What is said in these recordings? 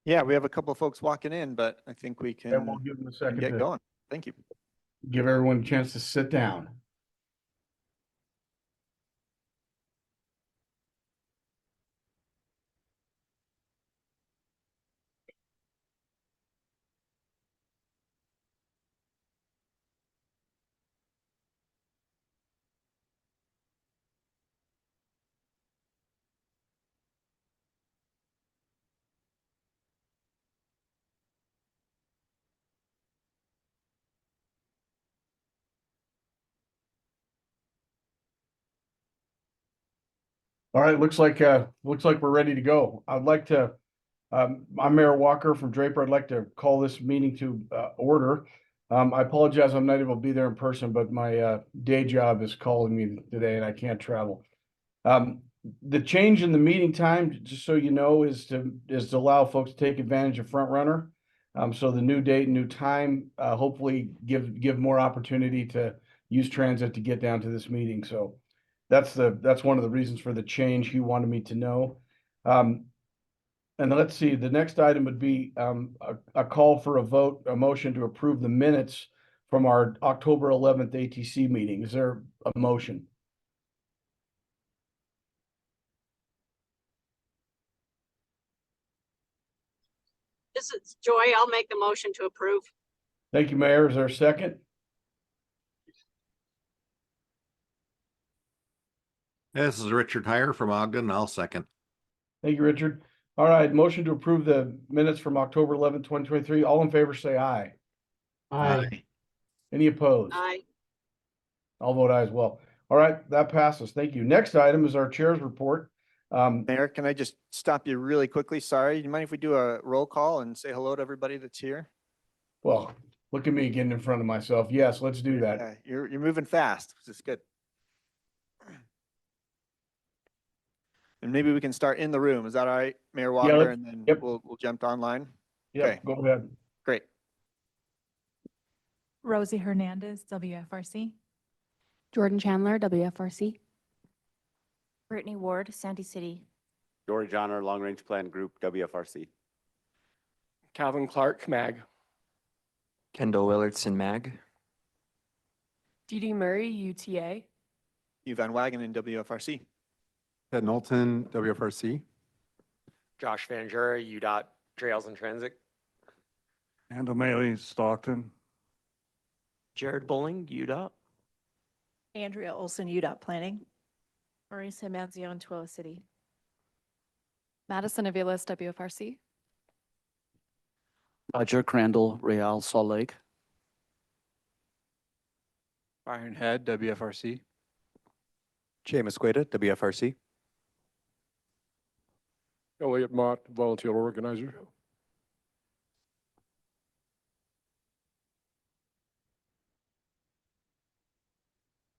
Yeah, we have a couple of folks walking in, but I think we And can we'll give them a second get to going. Thank you. give everyone a chance to sit down. All right, looks like we're ready to go. I'd like to, I'm Mayor Walker from Draper. I'd like to call this meeting to order. I apologize, I'm not able to be there in person, but my day job is calling me today and I can't travel. The change in the meeting time, just so you know, is to allow folks to take advantage of Front Runner. So the new date, new time, hopefully give more opportunity to use transit to get down to this meeting. So that's one of the reasons for the change he wanted me to know. And let's see, the next item would be a call for a vote, a motion to approve the minutes from our October 11th ATC meeting. Is there a motion? This is Joy. I'll make the motion to approve. Thank you, Mayor. Is there a second? This is Richard Heyer from Ogden. I'll second. Thank you, Richard. All right, motion to approve the minutes from October 11th, 2023. All in favor, say aye. Aye. Any opposed? Aye. I'll vote aye as well. All right, that passes. Thank you. Next item is our chair's report. Mayor, can I just stop you really quickly? Sorry. You mind if we do a roll call and say hello to everybody that's here? Well, look at me getting in front of myself. Yes, let's do that. Yeah, you're moving fast, which is good. And maybe we can start in the room. Is that all right, Mayor Walker? And then yep. we'll jump online. Yeah, Okay. go ahead. Great. Rosie Hernandez, WFRC. Jordan Chandler, WFRC. Brittany Ward, Sandy City. Dory Johnner, Long Range Plan Group, WFRC. Calvin Clark, MAG. Kendall Willardson, MAG. Dee Dee Murray, UTA. Hugh Van Wagen in WFRC. Ted Knowlton, WFRC. Josh Van Jura, UDOT Trails and Transit. And O'Malley, Stockton. Jared Bowling, UDOT. Andrea Olson, UDOT Planning. Marisa Manzion, Twila City. Madison Aviles, WFRC. Roger Crandall, Real Salt Lake. Byron Head, WFRC. Jay Mosqueda, WFRC. Elliot Mott, Volunteer Organizer.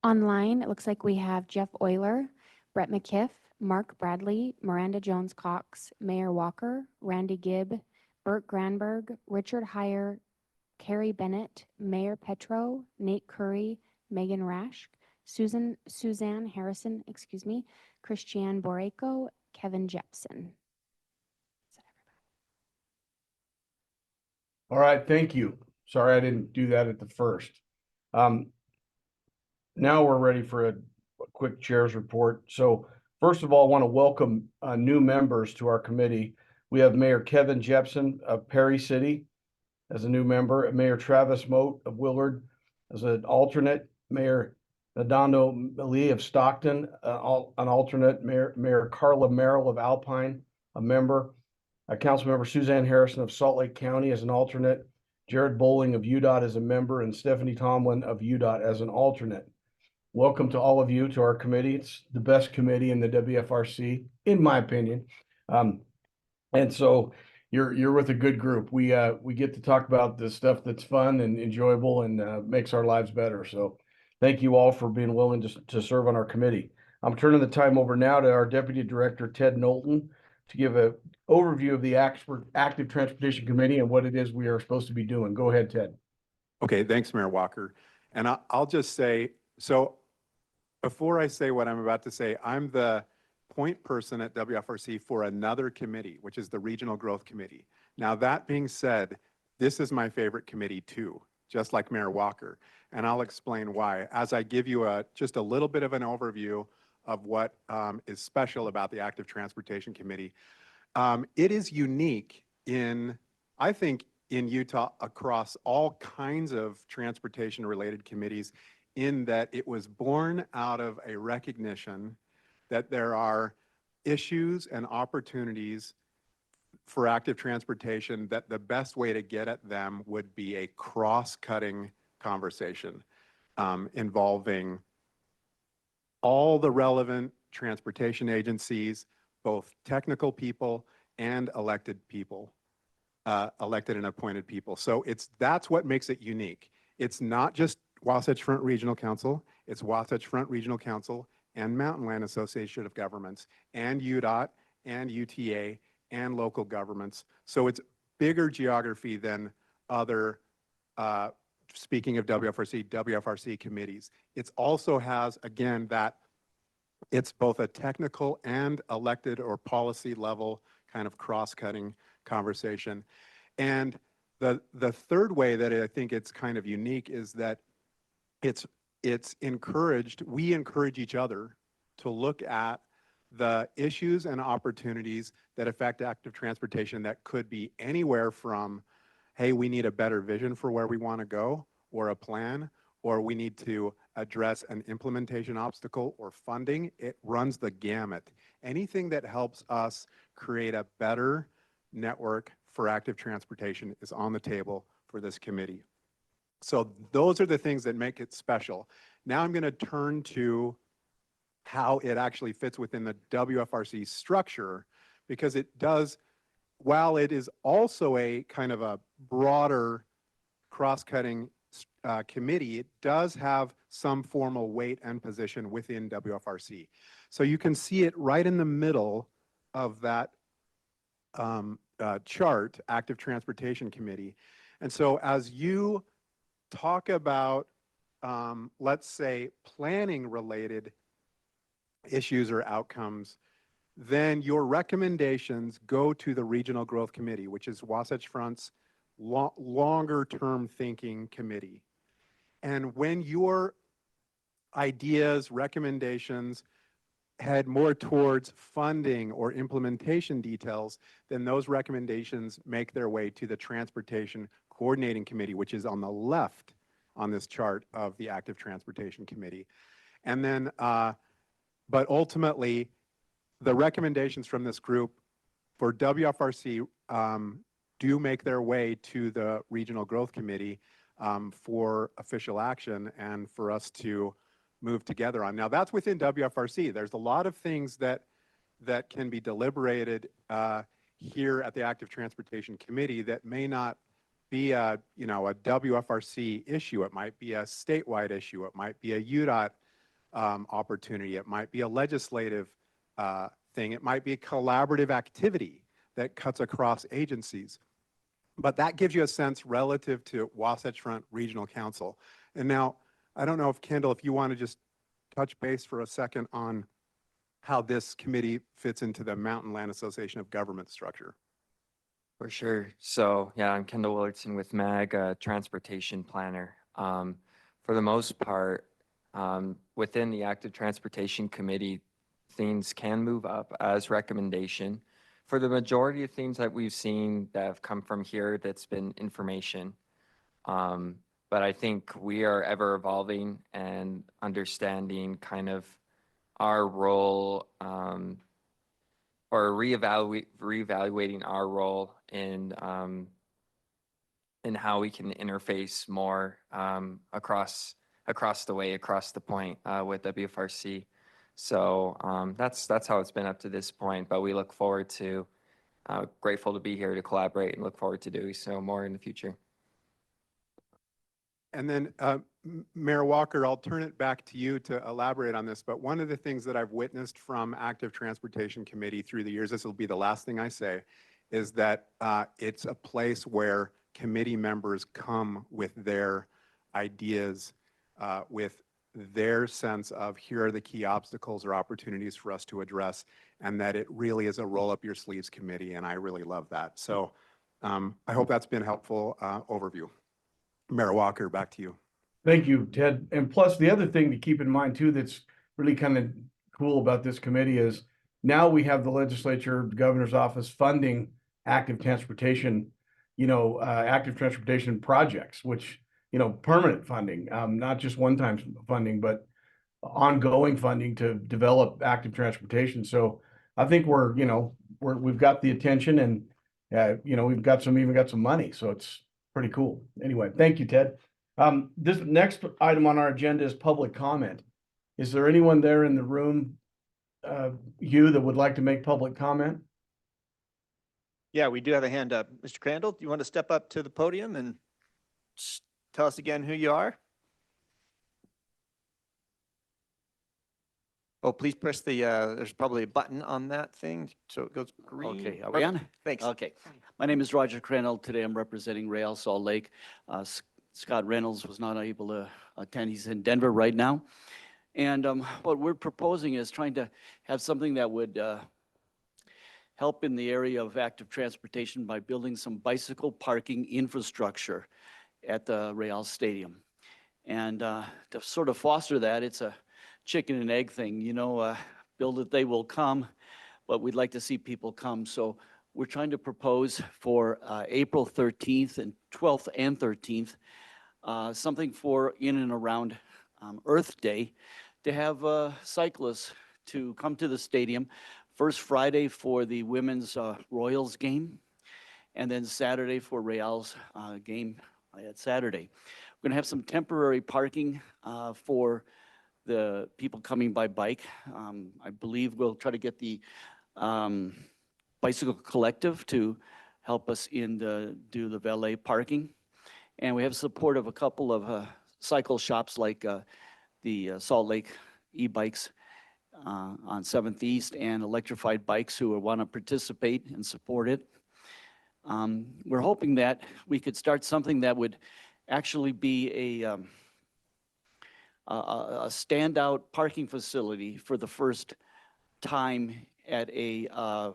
Online, it looks like we have Jeff Euler, Brett McKiff, Mark Bradley, Miranda Jones Cox, Mayor Walker, Randy Gibb, Burt Granberg, Richard Heyer, Carrie Bennett, Mayor Petro, Nate Curry, Megan Rash, Suzanne Harrison, Christiane Borrego, Kevin Jepson. All right, thank you. Sorry I didn't do that at the first. Now we're ready for a quick chair's report. So first of all, I want to welcome new members to our committee. We have Mayor Kevin Jepson of Perry City as a new member, Mayor Travis Moat of Willard as an alternate, Mayor Nadando Lee of Stockton, an alternate, Mayor Carla Merrill of Alpine, a member, Councilmember Suzanne Harrison of Salt Lake County as an alternate, Jared Bowling of UDOT as a member, and Stephanie Tomlin of UDOT as an alternate. Welcome to all of you to our committee. It's the best committee in the WFRC, in my opinion. And so you're with a good group. We get to talk about the stuff that's fun and enjoyable and makes our lives better. So thank you all for being willing to serve on our committee. I'm turning the time over now to our Deputy Director, Ted Knowlton, to give an overview of the Active Transportation Committee and what it is we are supposed to be doing. Go ahead, Ted. Okay, thanks, Mayor Walker. And I'll just say, so before I say what I'm about to say, I'm the point person at WFRC for another committee, which is the Regional Growth Committee. Now, that being said, this is my favorite committee too, just like Mayor Walker, and I'll explain why as I give you just a little bit of an overview of what is special about the Active Transportation Committee. It is unique I think, in Utah across all kinds of transportation-related committees in that it was born out of a recognition that there are issues and opportunities for active transportation that the best way to get at them would be a cross-cutting conversation involving all the relevant transportation agencies, both technical people and elected people, elected and appointed people. So that's what makes it unique. It's not just Wasatch Front Regional Council, it's Wasatch Front Regional Council and Mountain Land Association of Governments and UDOT and UTA and local governments. So it's bigger geography than other, speaking of WFRC committees. It also has, again, that it's both a technical and elected or policy level kind of cross-cutting conversation. And the third way that I think it's kind of unique is that it's encouraged, we encourage each other to look at the issues and opportunities that affect active transportation that could be anywhere from, hey, we need a better vision for where we want to go or a plan, or we need to address an implementation obstacle or funding. It runs the gamut. Anything that helps us create a better network for active transportation is on the table for this committee. So those are the things that make it special. Now I'm going to turn to how it actually fits within the WFRC structure, because it does, while it is also a kind of a broader cross-cutting committee, it does have some formal weight and position within WFRC. So you can see it right in the middle of that chart, Active Transportation Committee. And so as you talk about, let's say, planning related issues or outcomes, then your recommendations go to the Regional Growth Committee, which is Wasatch Front's longer term thinking committee. And when your ideas, recommendations head more towards funding or implementation details, then those recommendations make their way to the Transportation Coordinating Committee, which is on the left on this chart of the Active Transportation Committee. And then, but ultimately, the recommendations from this group for WFRC do make their way to the Regional Growth Committee for official action and for us to move together on. Now that's within WFRC. There's a lot of things that can be deliberated here at the Active Transportation Committee that may not be a WFRC issue. It might be a statewide issue. It might be a UDOT opportunity. It might be a legislative thing. It might be a collaborative activity that cuts across agencies. But that gives you a sense relative to Wasatch Front Regional Council. And now, I don't know if Kendall, if you want to just touch base for a second on how this committee fits into the Mountain Land Association of Government structure. For sure. So yeah, I'm Kendall Willardson with MAG, transportation planner. For the most part, within the Active Transportation Committee, things can move up as recommendation. For the majority of things that we've seen that have come from here, that's been information. But I think we are ever evolving and understanding kind of our role or reevaluating our role in how we can interface more across the point with WFRC. So that's how it's been up to this point, but we look forward to, grateful to be here to collaborate and look forward to doing so more in the future. And then Mayor Walker, I'll turn it back to you to elaborate on this, but one of the things that I've witnessed from Active Transportation Committee through the years, this will be the last thing I say, is that it's a place where committee members come with their ideas, with their sense of here are the key obstacles or opportunities for us to address. and that it really is a roll up your sleeves committee, and I really love that. So I hope that's been helpful overview. Mayor Walker, back to you. Thank you, Ted. And plus, the other thing to keep in mind too, that's really kind of cool about this committee is now we have the legislature, the governor's office funding active transportation, active transportation projects, which, permanent funding, not just one-time funding, but ongoing funding to develop active transportation. So I think we've got the attention and, we've got even got some money. So it's pretty cool. Anyway, thank you, Ted. This next item on our agenda is public comment. Is there anyone there in the room, Hugh, that would like to make public comment? Yeah, we do have a hand up. Mr. Crandall, do you want to step up to the podium and tell us again who you are? Oh, please press there's probably a button on that thing, so it goes green. Okay, are we on? Thanks. Okay. My name is Roger Crandall. Today I'm representing Real Salt Lake. Scott Reynolds was not able to attend. He's in Denver right now. And what we're proposing is trying to have something that would help in the area of active transportation by building some bicycle parking infrastructure at the Real Stadium. And to sort of foster that, it's a chicken and egg thing, build it, they will come, but we'd like to see people come. So we're trying to propose for April 13th and 12th and 13th, something for in and around Earth Day, to have cyclists to come to the stadium. First Friday for the women's Royals game, and then Saturday for Real's game at Saturday. We're gonna have some temporary parking for the people coming by bike. I believe we'll try to get the Bicycle Collective to help us do the valet parking. And we have support of a couple of cycle shops like the Salt Lake e-bikes on 7th East and Electrified Bikes who want to participate and support it. We're hoping that we could start something that would actually be a standout parking facility for the first time at a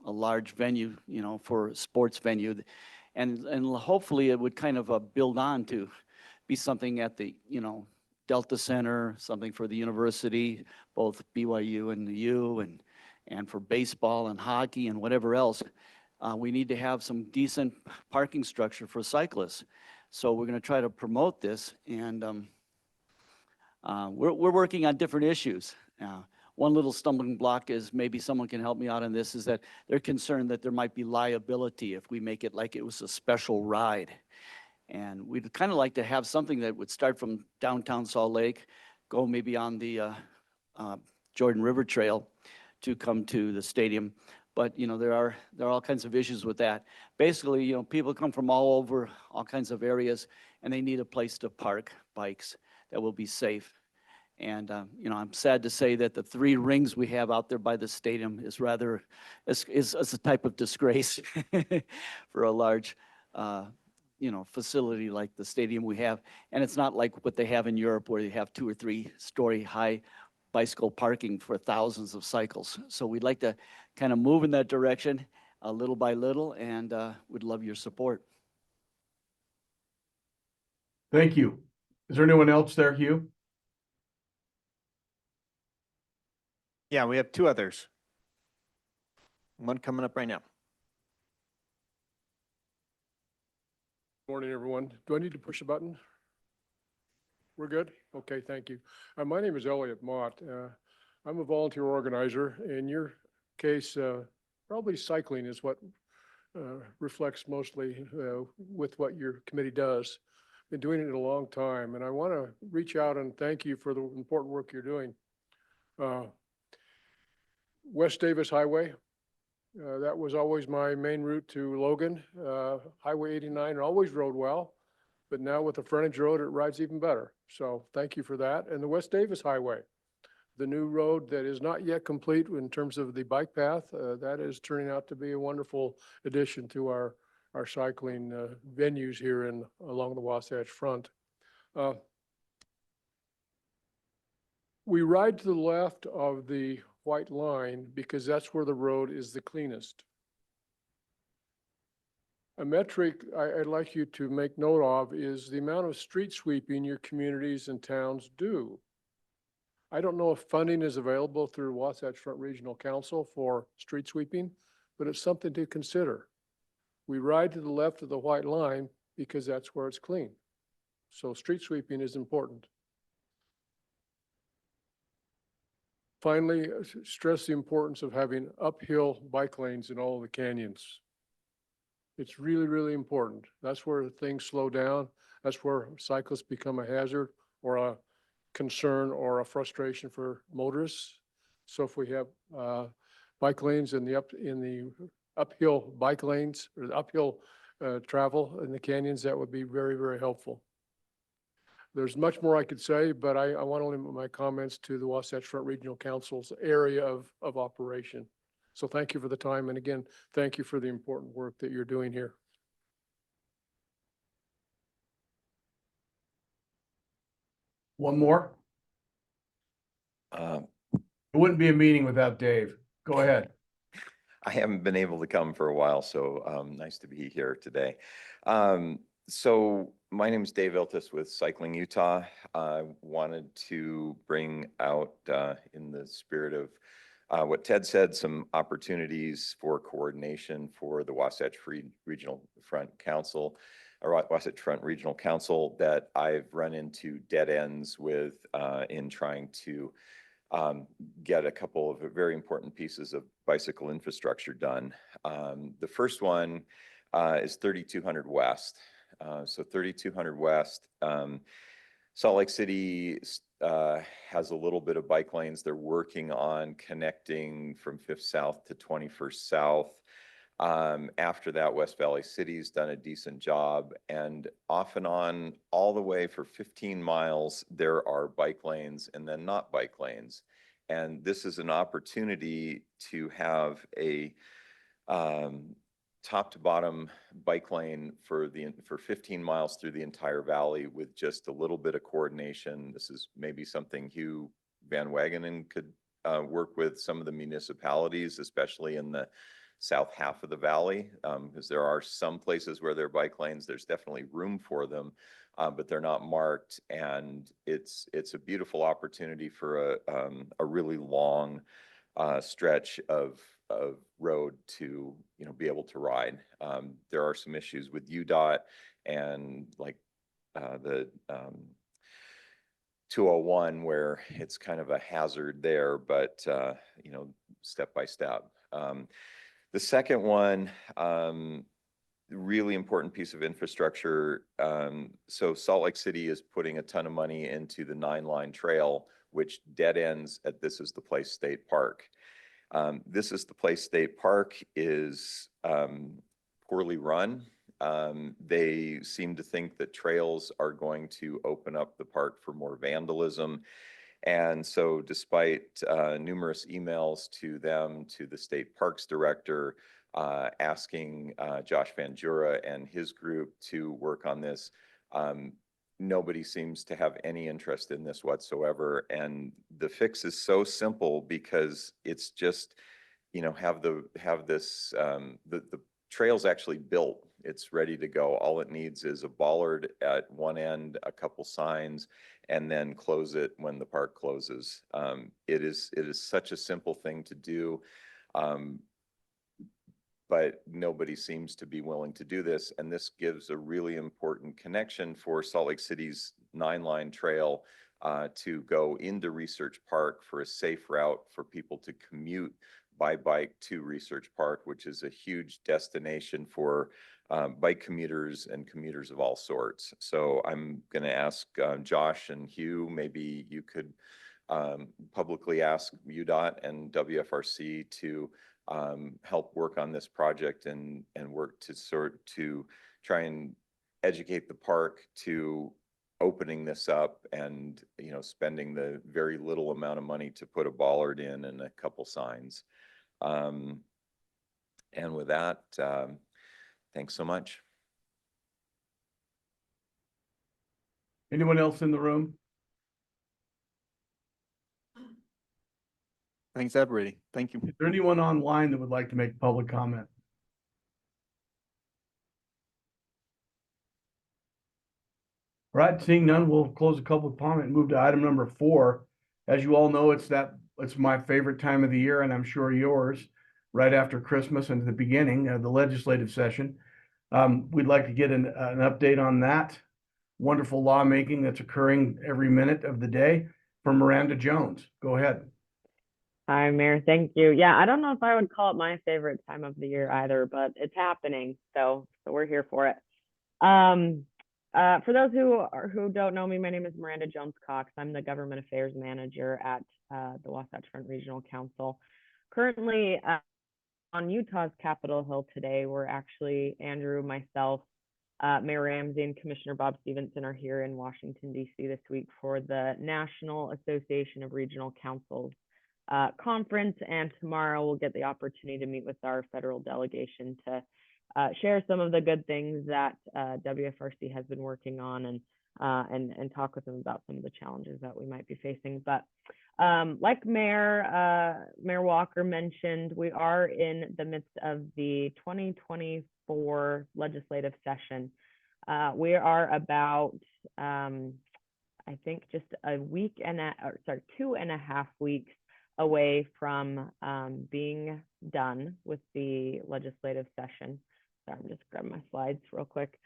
large venue, for a sports venue. And hopefully it would kind of build on to be something at the, Delta Center, something for the university, both BYU and the U, and for baseball and hockey and whatever else. We need to have some decent parking structure for cyclists. So we're going to try to promote this, and we're working on different issues. One little stumbling block is, maybe someone can help me out on this, is that they're concerned that there might be liability if we make it like it was a special ride. And we'd kind of like to have something that would start from downtown Salt Lake, go maybe on the Jordan River Trail to come to the stadium. But, there are all kinds of issues with that. Basically, people come from all over, all kinds of areas, and they need a place to park bikes that will be safe. And, I'm sad to say that the 3 rings we have out there by the stadium is rather, is a type of disgrace for a large, facility like the stadium we have. And it's not like what they have in Europe where they have 2 or 3 story high bicycle parking for thousands of cycles. So we'd like to kind of move in that direction little by little, and we'd love your support. Thank you. Is there anyone else there, Hugh? Yeah, we have 2 others. One coming up right now. Morning, everyone. Do I need to push a button? We're good? Okay, thank you. My name is Elliot Mott. I'm a volunteer organizer. In your case, probably cycling is what reflects mostly with what your committee does. Been doing it a long time, and I want to reach out and thank you for the important work you're doing. West Davis Highway, that was always my main route to Logan. Highway 89 always rode well, but now with the frontage road, it rides even better. So thank you for that. And the West Davis Highway, the new road that is not yet complete in terms of the bike path, that is turning out to be a wonderful addition to our cycling venues here along the Wasatch Front. We ride to the left of the white line because that's where the road is the cleanest. A metric I'd like you to make note of is the amount of street sweeping your communities and towns do. I don't know if funding is available through Wasatch Front Regional Council for street sweeping, but it's something to consider. We ride to the left of the white line because that's where it's clean. So street sweeping is important. Finally, stress the importance of having uphill bike lanes in all the canyons. It's really, really important. That's where things slow down. That's where cyclists become a hazard or a concern or a frustration for motorists. So if we have bike lanes in the uphill bike lanes or the uphill travel in the canyons, that would be very, very helpful. There's much more I could say, but I want to limit my comments to the Wasatch Front Regional Council's area of operation. So thank you for the time. And again, thank you for the important work that you're doing here. One more? It wouldn't be a meeting without Dave. Go ahead. I haven't been able to come for a while, so nice to be here today. So my name is Dave Iltis with Cycling Utah. I wanted to bring out, in the spirit of what Ted said, some opportunities for coordination for the Wasatch Regional Front Council, or Wasatch Front Regional Council, that I've run into dead ends with in trying to get a couple of very important pieces of bicycle infrastructure done. The first one is 3200 West. So 3200 West, Salt Lake City has a little bit of bike lanes. They're working on connecting from 5th South to 21st South. After that, West Valley City's done a decent job, and off and on all the way for 15 miles, there are bike lanes and then not bike lanes. And this is an opportunity to have a top to bottom bike lane for 15 miles through the entire valley with just a little bit of coordination. This is maybe something Hugh Van Wagenen could work with some of the municipalities, especially in the south half of the valley, because there are some places where there are bike lanes. There's definitely room for them, but they're not marked, and it's a beautiful opportunity for a really long stretch of road to be able to ride. There are some issues with UDOT and like the 201 where it's kind of a hazard there, but step by step. The second one, really important piece of infrastructure. So Salt Lake City is putting a ton of money into the 9-line trail, which dead ends at This Is the Place State Park. This Is the Place State Park is poorly run. They seem to think that trails are going to open up the park for more vandalism. And so despite numerous emails to them, to the state parks director, asking Josh Van Jura and his group to work on this, nobody seems to have any interest in this whatsoever. And the fix is so simple because it's just, have this, the trail's actually built. It's ready to go. All it needs is a bollard at one end, a couple signs, and then close it when the park closes. It is such a simple thing to do, but nobody seems to be willing to do this. And this gives a really important connection for Salt Lake City's 9-line trail to go into Research Park for a safe route for people to commute by bike to Research Park, which is a huge destination for bike commuters and commuters of all sorts. So I'm going to ask Josh and Hugh, maybe you could publicly ask UDOT and WFRC to help work on this project and work to try and educate the park to opening this up and spending the very little amount of money to put a bollard in and a couple signs. And with that, thanks so much. Anyone else in the room? Thanks, everybody. Thank you. Is there anyone online that would like to make public comment? All right, seeing none, we'll close the public comment and move to item number 4. As you all know, it's my favorite time of the year, and I'm sure yours, right after Christmas and the beginning of the legislative session. We'd like to get an update on that wonderful lawmaking that's occurring every minute of the day from Miranda Jones. Go ahead. Hi, Mayor. Thank you. Yeah, I don't know if I would call it my favorite time of the year either, but it's happening, so we're here for it. For those who don't know me, my name is Miranda Jones Cox. I'm the Government Affairs Manager at the Wasatch Front Regional Council. Currently on Utah's Capitol Hill today, we're actually, Andrew, myself, Mayor Ramsey, and Commissioner Bob Stevenson are here in Washington, D.C. this week for the National Association of Regional Councils conference, and tomorrow we'll get the opportunity to meet with our federal delegation to share some of the good things that WFRC has been working on and talk with them about some of the challenges that we might be facing. But like Mayor Walker mentioned, we are in the midst of the 2024 legislative session. We are about, I think, just a week and 2.5 weeks away from being done with the legislative session. Sorry, I'm just grabbing my slides real quick.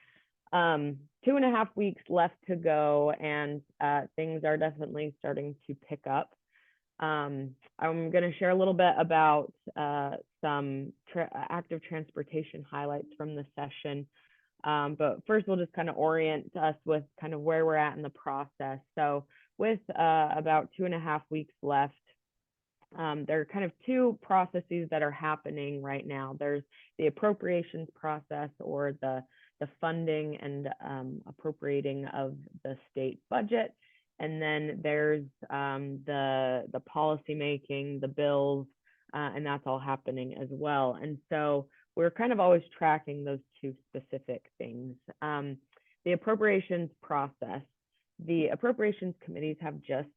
2.5 weeks left to go, and things are definitely starting to pick up. I'm going to share a little bit about some active transportation highlights from the session. But first, we'll just kind of orient us with kind of where we're at in the process. So with about 2.5 weeks left, there are kind of two processes that are happening right now. There's the appropriations process, or the funding and appropriating of the state budget. And then there's the policy making, the bills, and that's all happening as well. And so we're kind of always tracking those two specific things. The appropriations process. The appropriations committees have just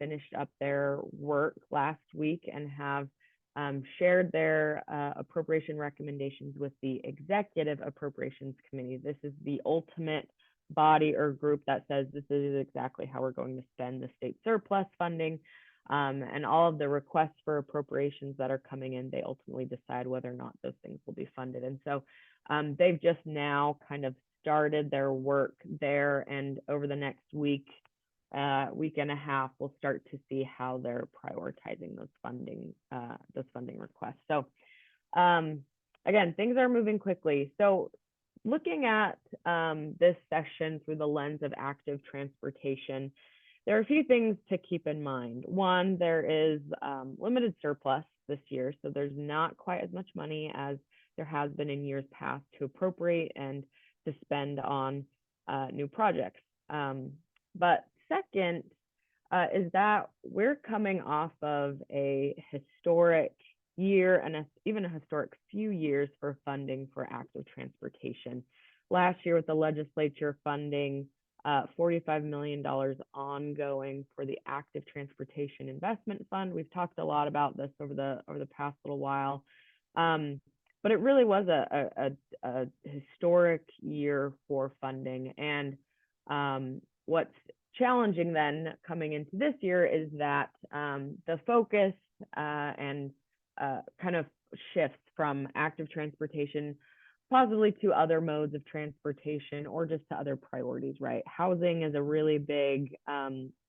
finished up their work last week and have shared their appropriation recommendations with the Executive Appropriations Committee. This is the ultimate body or group that says this is exactly how we're going to spend the state surplus funding, and all of the requests for appropriations that are coming in, they ultimately decide whether or not those things will be funded. And so they've just now kind of started their work there, and over the next week and a half, we'll start to see how they're prioritizing those funding requests. So again, things are moving quickly. So looking at this session through the lens of active transportation, there are a few things to keep in mind. One, there is limited surplus this year, so there's not quite as much money as there has been in years past to appropriate and to spend on new projects. But second is that we're coming off of a historic year and even a historic few years for funding for active transportation. Last year with the legislature funding $45 million ongoing for the Active Transportation Investment Fund. We've talked a lot about this over the past little while. But it really was a historic year for funding. And what's challenging then coming into this year is that the focus and kind of shifts from active transportation possibly to other modes of transportation or just to other priorities, right? Housing is a really big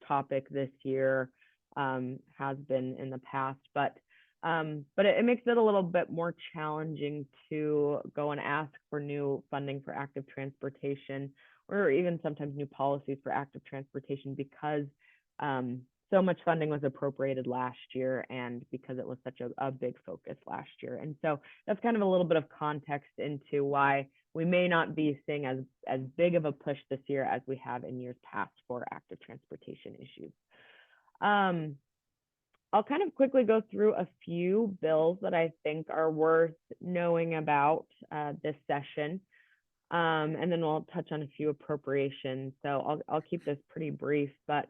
topic this year, has been in the past, but it makes it a little bit more challenging to go and ask for new funding for active transportation, or even sometimes new policies for active transportation, because so much funding was appropriated last year and because it was such a big focus last year. And so that's kind of a little bit of context into why we may not be seeing as big of a push this year as we have in years past for active transportation issues. I'll kind of quickly go through a few bills that I think are worth knowing about this session, and then we'll touch on a few appropriations. So I'll keep this pretty brief, but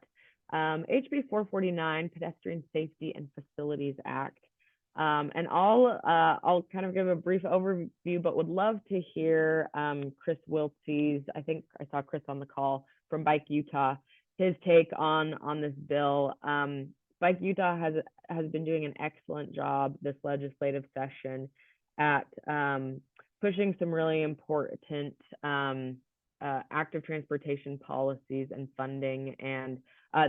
HB 449, Pedestrian Safety and Facilities Act. And I'll kind of give a brief overview, but would love to hear Chris Wiltse's, I think I saw Chris on the call from Bike Utah, his take on this bill. Bike Utah has been doing an excellent job this legislative session at pushing some really important active transportation policies and funding. And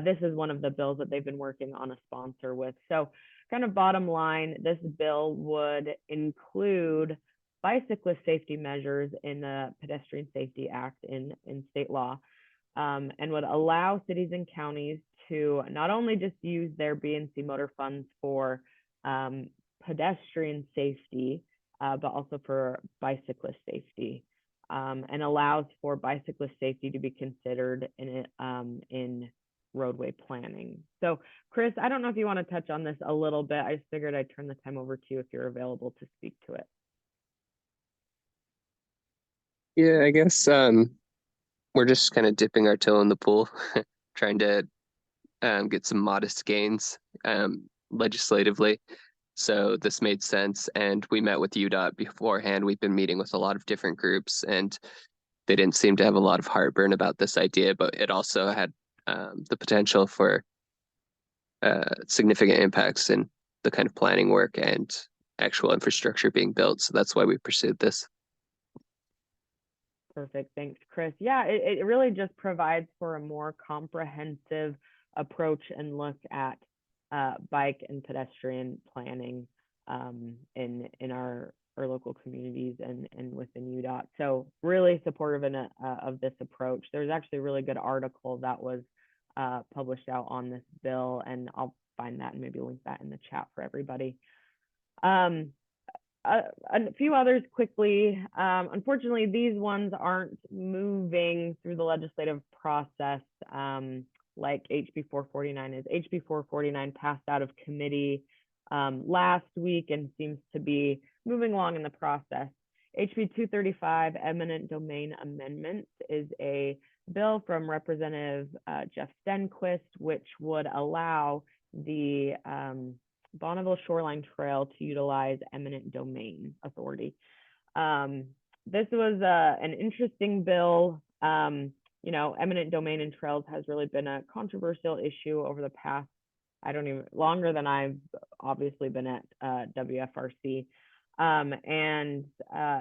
this is one of the bills that they've been working on a sponsor with. So kind of bottom line, this bill would include bicyclist safety measures in the Pedestrian Safety Act in state law, and would allow cities and counties to not only just use their B&C motor funds for pedestrian safety, but also for bicyclist safety, and allows for bicyclist safety to be considered in roadway planning. So Chris, I don't know if you want to touch on this a little bit. I just figured I'd turn the time over to you if you're available to speak to it. Yeah, I guess we're just kind of dipping our toe in the pool, trying to get some modest gains legislatively. So this made sense, and we met with UDOT beforehand. We've been meeting with a lot of different groups, and they didn't seem to have a lot of heartburn about this idea, but it also had the potential for significant impacts in the kind of planning work and actual infrastructure being built. So that's why we pursued this. Perfect. Thanks, Chris. Yeah, it really just provides for a more comprehensive approach and look at bike and pedestrian planning in our local communities and within UDOT. So really supportive of this approach. There's actually a really good article that was published out on this bill, and I'll find that and maybe link that in the chat for everybody. A few others quickly. Unfortunately, these ones aren't moving through the legislative process like HB 449 is. HB 449 passed out of committee last week and seems to be moving along in the process. HB 235, Eminent Domain Amendments, is a bill from Representative Jeff Stenquist, which would allow the Bonneville Shoreline Trail to utilize eminent domain authority. This was an interesting bill. You know, eminent domain and trails has really been a controversial issue over the past, longer than I've obviously been at WFRC. And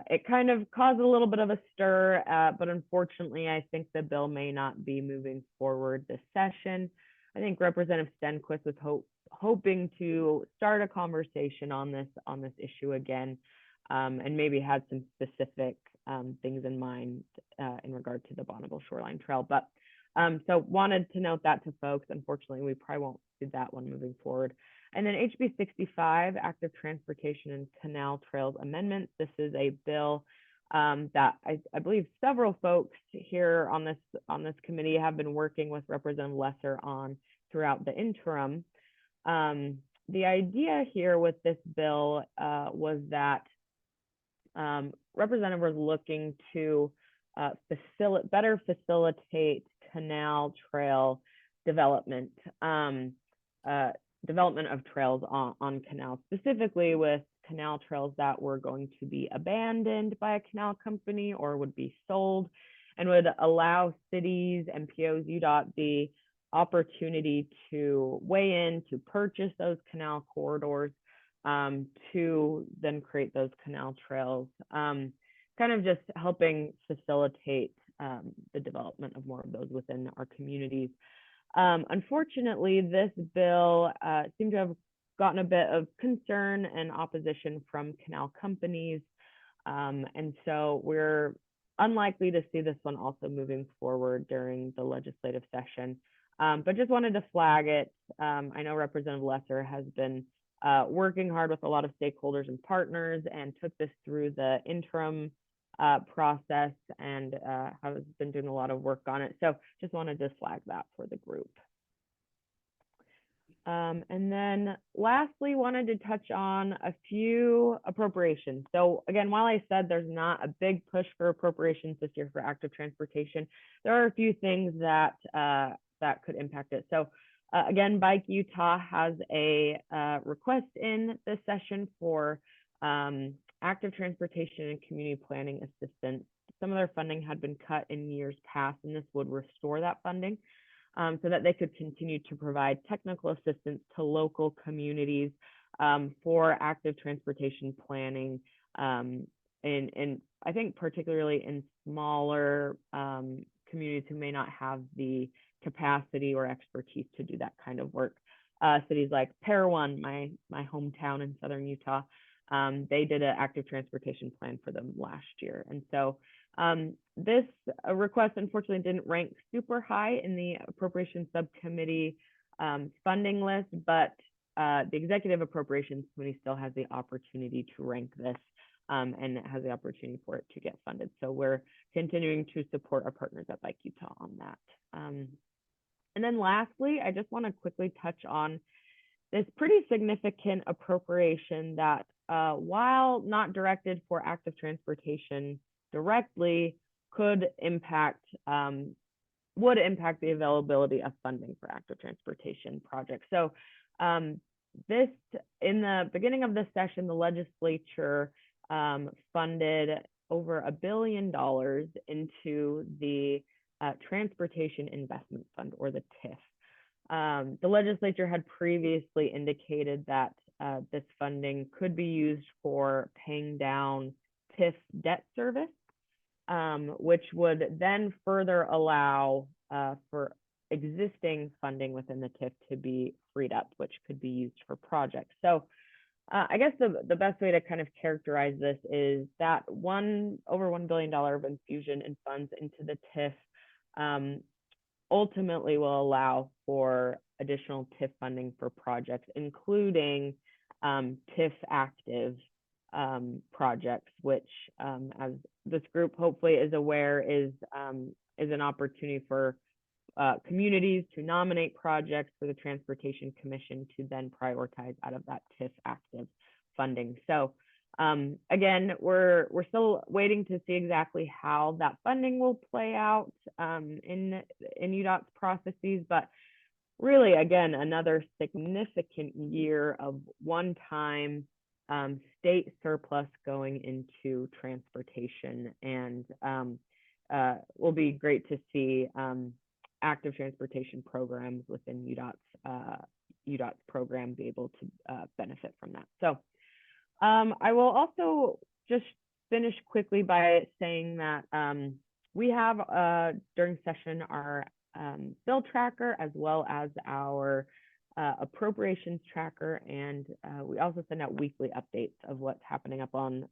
it kind of caused a little bit of a stir, but unfortunately, I think the bill may not be moving forward this session. I think Representative Stenquist was hoping to start a conversation on this issue again, and maybe had some specific things in mind in regard to the Bonneville Shoreline Trail. But so wanted to note that to folks. Unfortunately, we probably won't see that one moving forward. And then HB 65, Active Transportation and Canal Trails Amendments. This is a bill that I believe several folks here on this committee have been working with Representative Lesser on throughout the interim. The idea here with this bill was that Representative was looking to better facilitate canal trail development, development of trails on canals, specifically with canal trails that were going to be abandoned by a canal company or would be sold, and would allow cities, MPOs, UDOT the opportunity to weigh in to purchase those canal corridors, to then create those canal trails, kind of just helping facilitate the development of more of those within our communities. Unfortunately, this bill seemed to have gotten a bit of concern and opposition from canal companies. And so we're unlikely to see this one also moving forward during the legislative session. But just wanted to flag it. I know Representative Lesser has been working hard with a lot of stakeholders and partners and took this through the interim process and has been doing a lot of work on it. So just wanted to flag that for the group. And then lastly, wanted to touch on a few appropriations. So again, while I said there's not a big push for appropriations this year for active transportation, there are a few things that that could impact it. So Again, Bike Utah has a request in this session for active transportation and community planning assistance. Some of their funding had been cut in years past, and this would restore that funding so that they could continue to provide technical assistance to local communities for active transportation planning. And I think particularly in smaller communities who may not have the capacity or expertise to do that kind of work. Cities like Parowan, my hometown in southern Utah, they did an active transportation plan for them last year. And so this request unfortunately didn't rank super high in the appropriations subcommittee funding list, but the executive appropriations committee still has the opportunity to rank this and it has the opportunity for it to get funded. So we're continuing to support our partners at Bike Utah on that. And then lastly, I just want to quickly touch on this pretty significant appropriation that while not directed for active transportation directly, could impact, would impact the availability of funding for active transportation projects. So this, in the beginning of this session, the legislature funded over $1 billion into the Transportation Investment Fund, or the TIF. The legislature had previously indicated that this funding could be used for paying down TIF debt service, which would then further allow for existing funding within the TIF to be freed up, which could be used for projects. So I guess the best way to kind of characterize this is that over $1 billion of infusion in funds into the TIF ultimately will allow for additional TIF funding for projects, including TIF active projects, which as this group hopefully is aware is an opportunity for communities to nominate projects for the Transportation Commission to then prioritize out of that TIF active funding. So again, we're still waiting to see exactly how that funding will play out in UDOT's processes, but really, again, another significant year of one-time state surplus going into transportation, and will be great to see active transportation programs within UDOT's program be able to benefit from that. So I will also just finish quickly by saying that we have during session our bill tracker as well as our appropriations tracker, and we also send out weekly updates of what's happening up on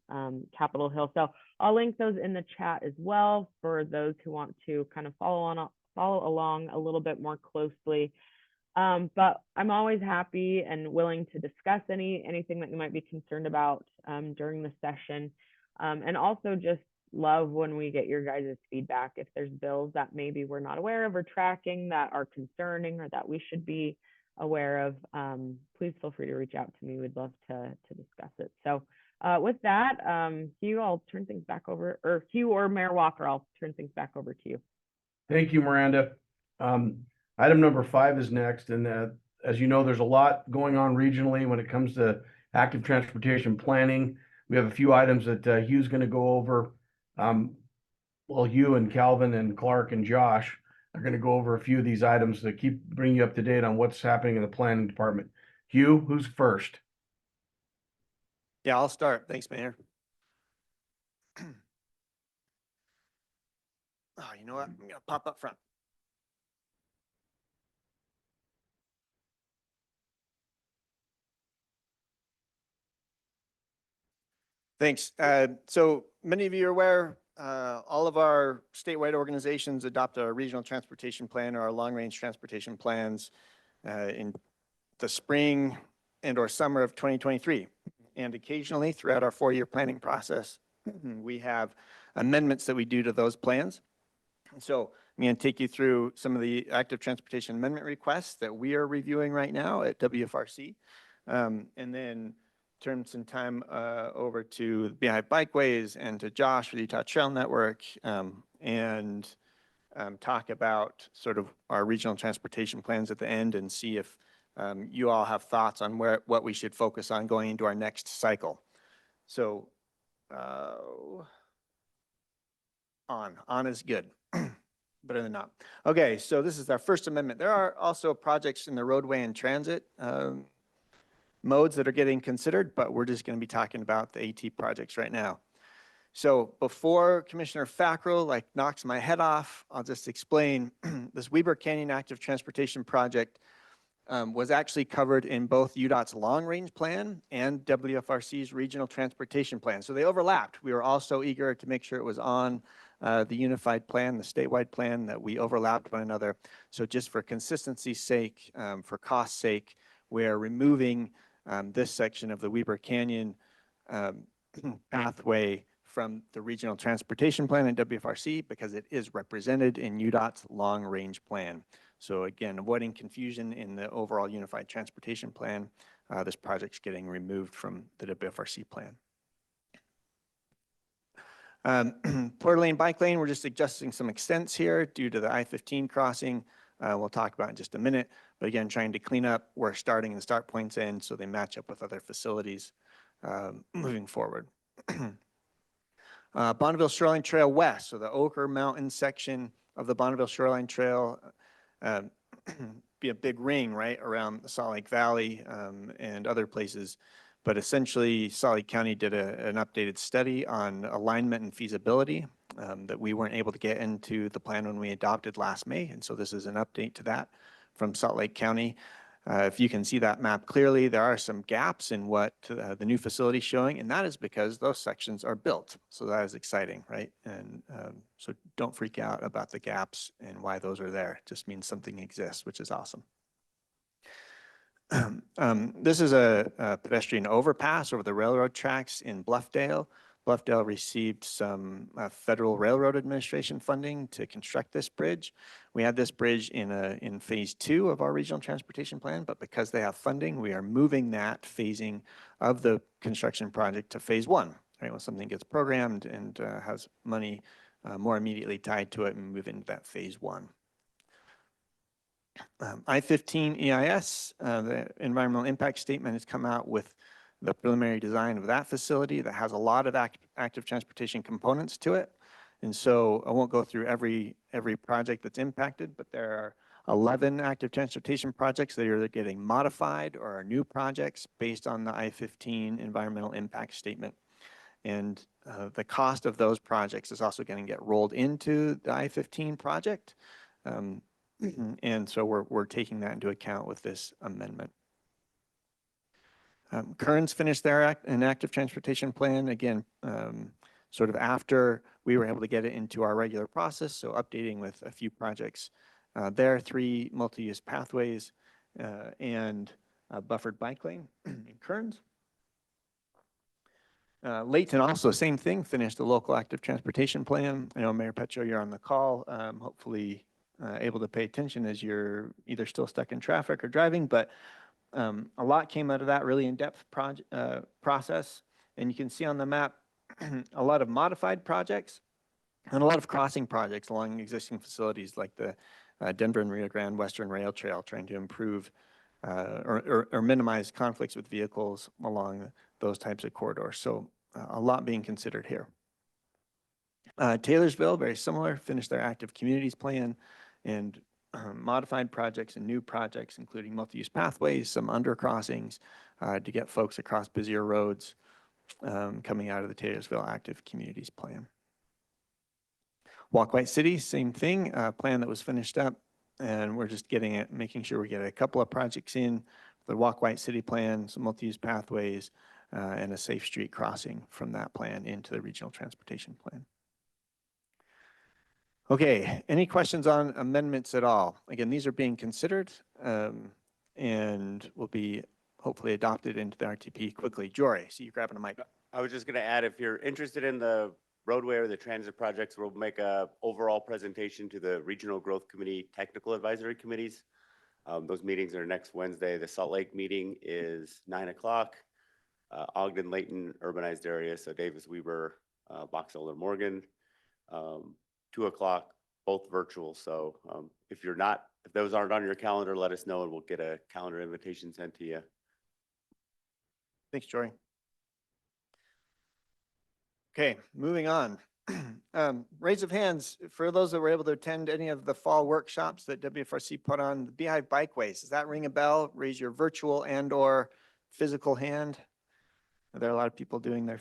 Capitol Hill. So I'll link those in the chat as well for those who want to kind of follow along a little bit more closely. But I'm always happy and willing to discuss anything that you might be concerned about during the session. And also just love when we get your guys' feedback. If there's bills that maybe we're not aware of or tracking that are concerning or that we should be aware of, please feel free to reach out to me. We'd love to discuss it. So with that, Hugh, I'll turn things back over, or Hugh or Mayor Walker, I'll turn things back over to you. Thank you, Miranda. Item number 5 is next, and as you know, there's a lot going on regionally when it comes to active transportation planning. We have a few items that Hugh's going to go over. Well, Hugh and Calvin and Clark and Josh are going to go over a few of these items to bring you up to date on what's happening in the planning department. Hugh, who's first? Yeah, I'll start. Thanks, Mayor. Oh, you know what? I'm going to pop up front. Thanks. So many of you are aware, all of our statewide organizations adopt a regional transportation plan or our long-range transportation plans in the spring and or summer of 2023. And occasionally throughout our 4-year planning process, we have amendments that we do to those plans. So I'm going to take you through some of the active transportation amendment requests that we are reviewing right now at WFRC. And then turn some time over to Beehive Bikeways and to Josh for the Utah Trail Network, and talk about sort of our regional transportation plans at the end and see if you all have thoughts on what we should focus on going into our next cycle. So on is good. Better than not. Okay, so this is our first amendment. There are also projects in the roadway and transit modes that are getting considered, but we're just going to be talking about the AT projects right now. So before Commissioner Fackrell knocks my head off, I'll just explain this Weber Canyon Active Transportation Project was actually covered in both UDOT's long range plan and WFRC's regional transportation plan. So they overlapped. We were also eager to make sure it was on the unified plan, the statewide plan, that we overlapped one another. So just for consistency's sake, for cost's sake, we're removing this section of the Weber Canyon pathway from the regional transportation plan in WFRC because it is represented in UDOT's long range plan. So again, avoiding confusion in the overall unified transportation plan, this project's getting removed from the WFRC plan. Porter Lane Bike Lane, we're just adjusting some extents here due to the I-15 crossing. We'll talk about in just a minute, but again, trying to clean up where starting and start points end so they match up with other facilities moving forward. Bonneville Shoreline Trail West, so the Ochre Mountain section of the Bonneville Shoreline Trail, be a big ring right around the Salt Lake Valley and other places. But essentially, Salt Lake County did an updated study on alignment and feasibility that we weren't able to get into the plan when we adopted last May. And so this is an update to that from Salt Lake County. If you can see that map clearly, there are some gaps in what the new facility is showing, and that is because those sections are built. So that is exciting, right? And so don't freak out about the gaps and why those are there. It just means something exists, which is awesome. This is a pedestrian overpass over the railroad tracks in Bluffdale. Bluffdale received some Federal Railroad Administration funding to construct this bridge. We had this bridge in phase 2 of our regional transportation plan, but because they have funding, we are moving that phasing of the construction project to phase 1. Right, when something gets programmed and has money more immediately tied to it, and move into that phase 1. I-15 EIS, the environmental impact statement has come out with the preliminary design of that facility that has a lot of active transportation components to it. And so I won't go through every project that's impacted, but there are 11 active transportation projects that are either getting modified or are new projects based on the I-15 environmental impact statement. And the cost of those projects is also going to get rolled into the I-15 project. And so we're taking that into account with this amendment. Kearns finished their an active transportation plan, again, sort of after we were able to get it into our regular process, so updating with a few projects. There are 3 multi-use pathways and a buffered bike lane in Kearns. Layton also, same thing, finished the local active transportation plan. I know Mayor Petro, you're on the call, hopefully able to pay attention as you're either still stuck in traffic or driving, but a lot came out of that really in-depth process. And you can see on the map a lot of modified projects and a lot of crossing projects along existing facilities like the Denver and Rio Grande Western Rail Trail, trying to improve or minimize conflicts with vehicles along those types of corridors. So a lot being considered here. Taylorsville, very similar, finished their active communities plan and modified projects and new projects, including multi-use pathways, some undercrossings to get folks across busier roads coming out of the Taylorsville active communities plan. Walk White City, same thing, plan that was finished up, and we're just getting it, making sure we get a couple of projects in the Walk White City plan, some multi-use pathways, and a safe street crossing from that plan into the regional transportation plan. Okay, any questions on amendments at all? Again, these are being considered and will be hopefully adopted into the RTP quickly. Jory, see you grabbing a mic. I was just going to add, if you're interested in the roadway or the transit projects, we'll make a overall presentation to the Regional Growth Committee Technical Advisory Committees. Those meetings are next Wednesday. The Salt Lake meeting is 9 o'clock. Ogden, Layton, urbanized area, so Davis, Weber, Box Elder, Morgan. 2 o'clock, both virtual. So if those aren't on your calendar, let us know and we'll get a calendar invitation sent to you. Thanks, Jory. Okay, moving on. Raise of hands for those that were able to attend any of the fall workshops that WFRC put on. The Beehive Bikeways, does that ring a bell? Raise your virtual and or physical hand. Are there a lot of people doing their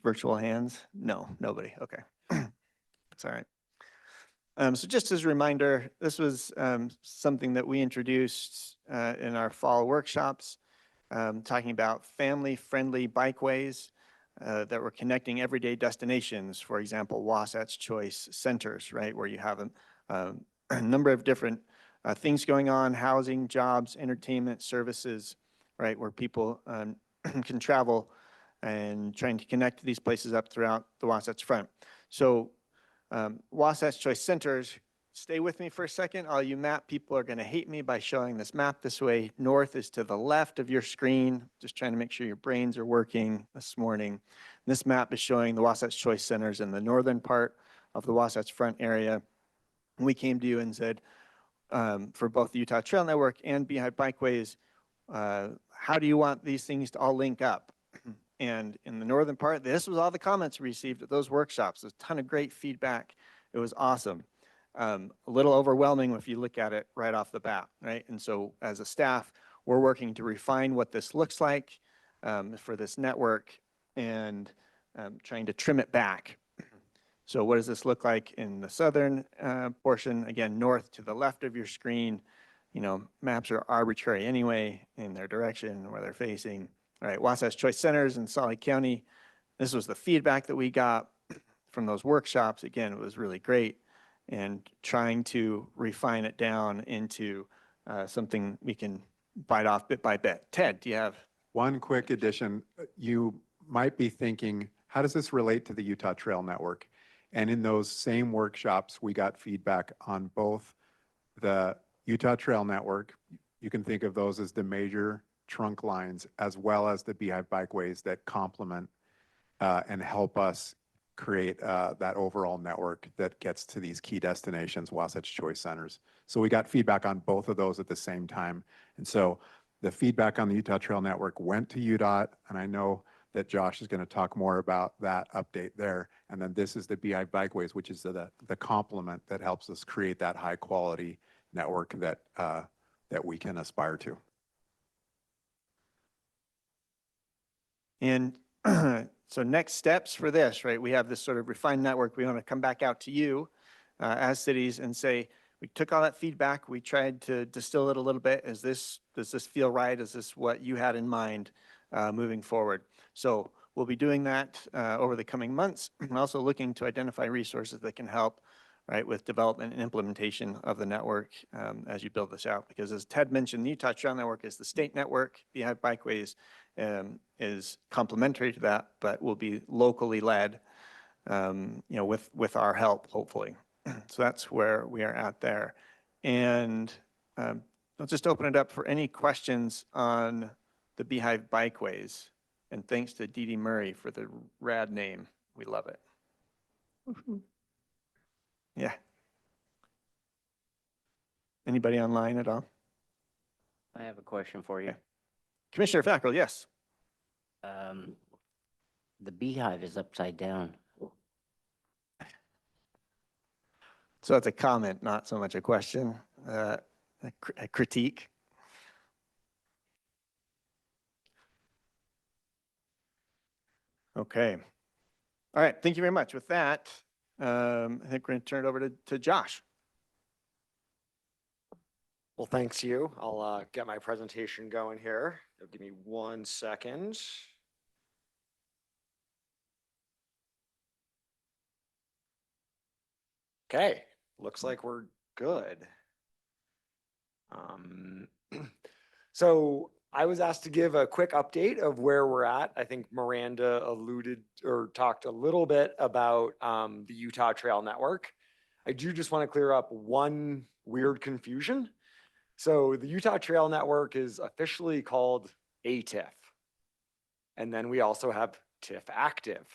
virtual hands? No, nobody. Okay. That's all right. So just as a reminder, this was something that we introduced in our fall workshops, talking about family-friendly bikeways that were connecting everyday destinations. For example, Wasatch Choice centers, right, where you have a number of different things going on: housing, jobs, entertainment, services, right, where people can travel and trying to connect these places up throughout the Wasatch Front. So Wasatch Choice Centers, stay with me for a second. All you map people are going to hate me by showing this map this way. North is to the left of your screen. Just trying to make sure your brains are working this morning. This map is showing the Wasatch Choice Centers in the northern part of the Wasatch Front area. We came to you and said, for both the Utah Trail Network and Beehive Bikeways, how do you want these things to all link up? And in the northern part, this was all the comments we received at those workshops. There's a ton of great feedback. It was awesome. A little overwhelming if you look at it right off the bat, right? And so as a staff, we're working to refine what this looks like for this network and trying to trim it back. So what does this look like in the southern portion? Again, north to the left of your screen. You know, maps are arbitrary anyway in their direction, where they're facing. All right, Wasatch Choice Centers in Salt Lake County. This was the feedback that we got from those workshops. Again, it was really great, and trying to refine it down into something we can bite off bit by bit. Ted, do you have? One quick addition. You might be thinking, how does this relate to the Utah Trail Network? And in those same workshops, we got feedback on both the Utah Trail Network. You can think of those as the major trunk lines, as well as the Beehive Bikeways that complement and help us create that overall network that gets to these key destinations, Wasatch Choice Centers. So we got feedback on both of those at the same time. And so the feedback on the Utah Trail Network went to UDOT, and I know that Josh is going to talk more about that update there. And then this is the Beehive Bikeways, which is the complement that helps us create that high quality network that that we can aspire to. And so next steps for this, right? We have this sort of refined network. We want to come back out to you as cities and say, we took all that feedback. We tried to distill it a little bit. Does this feel right? Is this what you had in mind moving forward? So we'll be doing that over the coming months. And also looking to identify resources that can help, right, with development and implementation of the network as you build this out. Because as Ted mentioned, the Utah Trail Network is the state network. Beehive Bikeways is complementary to that, but will be locally led, you know, with our help, hopefully. So that's where we are at there. And I'll just open it up for any questions on the Beehive Bikeways. And thanks to Dee Dee Murray for the rad name. We love it. Yeah. Anybody online at all? I have a question for you. Okay. Commissioner Fackrell, yes. The beehive is upside down. So that's a comment, not so much a question, a critique. Okay. All right. Thank you very much. With that, I think we're going to turn it over to Josh. Well, thanks you. I'll get my presentation going here. Give me 1 second. Okay, looks like we're good. So I was asked to give a quick update of where we're at. I think Miranda alluded or talked a little bit about the Utah Trail Network. I do just want to clear up one weird confusion. So the Utah Trail Network is officially called ATIF. And then we also have TIF Active.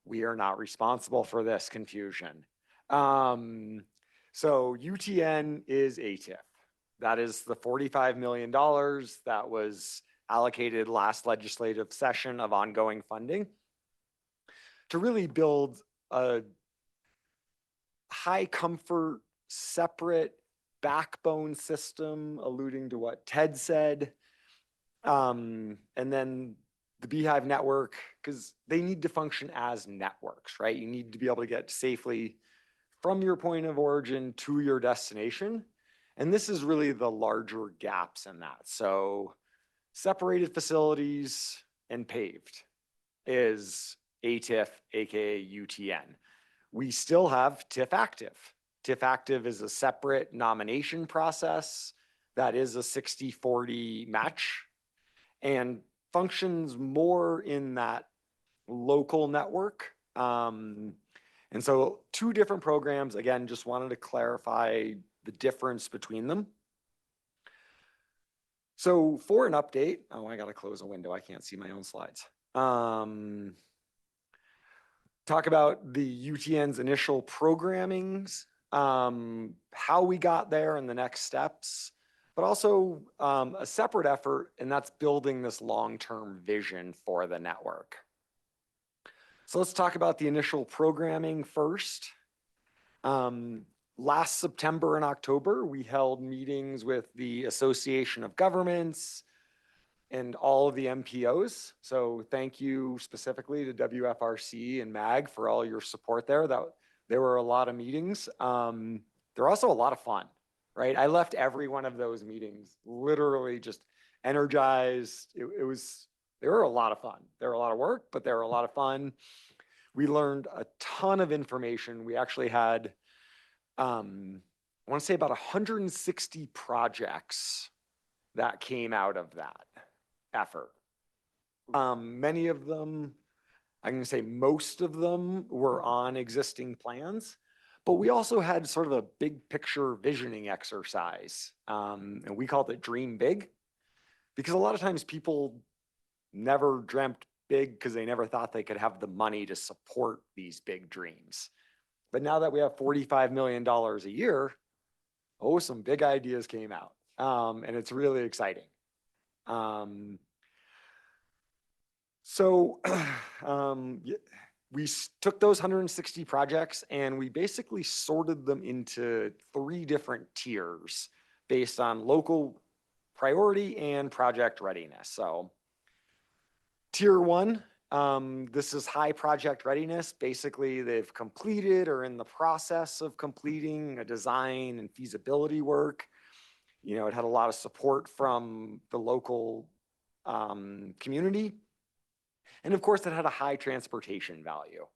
We are not responsible for this confusion. So UTN is ATIF. That is the $45 million that was allocated last legislative session of ongoing funding to really build a high comfort, separate backbone system, alluding to what Ted said. And then the Beehive network, because they need to function as networks, right? You need to be able to get safely from your point of origin to your destination. And this is really the larger gaps in that. So separated facilities and paved is ATIF, aka UTN. We still have TIF active. TIF active is a separate nomination process that is a 60-40 match and functions more in that local network. And so 2 different programs, again, just wanted to clarify the difference between them. So for an update, oh, I gotta close a window. I can't see my own slides. Talk about the UTN's initial programmings, how we got there and the next steps, but also a separate effort, and that's building this long-term vision for the network. So let's talk about the initial programming first. Last September and October, we held meetings with the Association of Governments and all of the MPOs. So thank you specifically to WFRC and MAG for all your support there. There were a lot of meetings. They're also a lot of fun, right? I left every one of those meetings literally just energized. They were a lot of fun. They were a lot of work, but they were a lot of fun. We learned a ton of information. We actually had, I want to say about 160 projects that came out of that effort. Many of them, I'm going to say most of them were on existing plans, but we also had sort of a big picture visioning exercise. And we called it Dream Big, because a lot of times people never dreamt big because they never thought they could have the money to support these big dreams. But now that we have $45 million a year, oh, some big ideas came out. And it's really exciting. We took those 160 projects and we basically sorted them into 3 different tiers based on local priority and project readiness. So tier 1, this is high project readiness. Basically, they've completed or in the process of completing a design and feasibility work. You know, it had a lot of support from the local community. And of course, it had a high transportation value.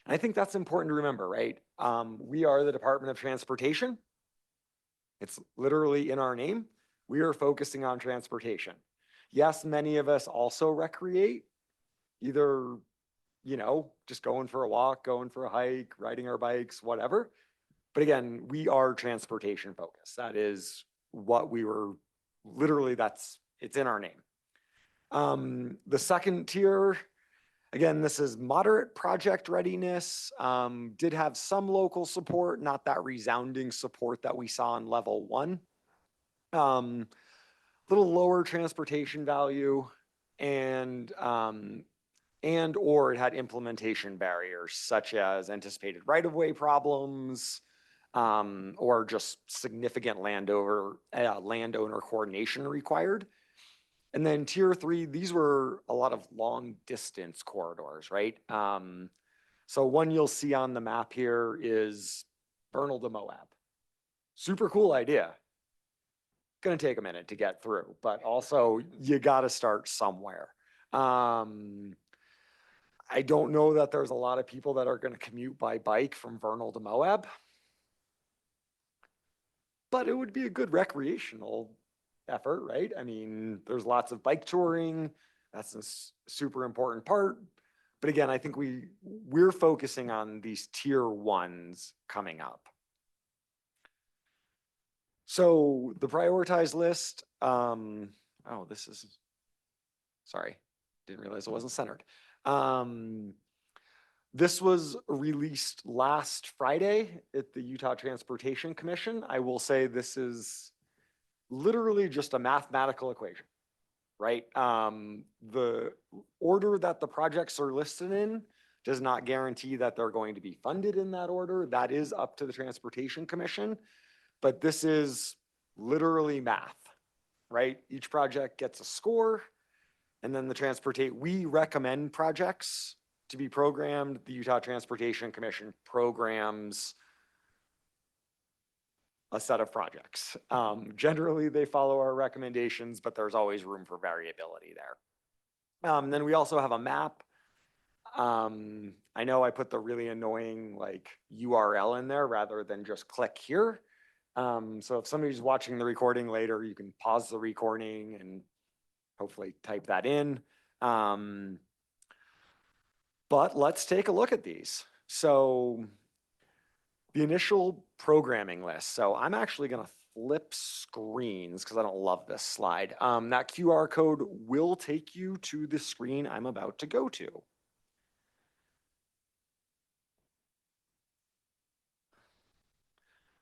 And I think that's important to remember, right? We are the Department of Transportation. It's literally in our name. We are focusing on transportation. Yes, many of us also recreate, either, you know, just going for a walk, going for a hike, riding our bikes, whatever. But again, we are transportation focused. That is what we were, literally, it's in our name. The second tier, again, this is moderate project readiness, did have some local support, not that resounding support that we saw in level 1. Little lower transportation value and or it had implementation barriers such as anticipated right-of-way problems, or just significant landowner coordination required. And then tier 3, these were a lot of long distance corridors, right? So one you'll see on the map here is Vernal to Moab. Super cool idea. Gonna take a minute to get through, but also you gotta start somewhere. I don't know that there's a lot of people that are gonna commute by bike from Vernal to Moab, but it would be a good recreational effort, right? I mean, there's lots of bike touring. That's a super important part. But again, I think we're focusing on these tier 1s coming up. So the prioritized list, sorry, didn't realize it wasn't centered. This was released last Friday at the Utah Transportation Commission. I will say this is literally just a mathematical equation, right? The order that the projects are listed in does not guarantee that they're going to be funded in that order. That is up to the Transportation Commission, but this is literally math, right? Each project gets a score, and then we recommend projects to be programmed. The Utah Transportation Commission programs a set of projects. Generally, they follow our recommendations, but there's always room for variability there. Then we also have a map. I know I put the really annoying like URL in there rather than just click here. So if somebody's watching the recording later, you can pause the recording and hopefully type that in. But let's take a look at these. So the initial programming list. So I'm actually going to flip screens because I don't love this slide. That QR code will take you to the screen I'm about to go to.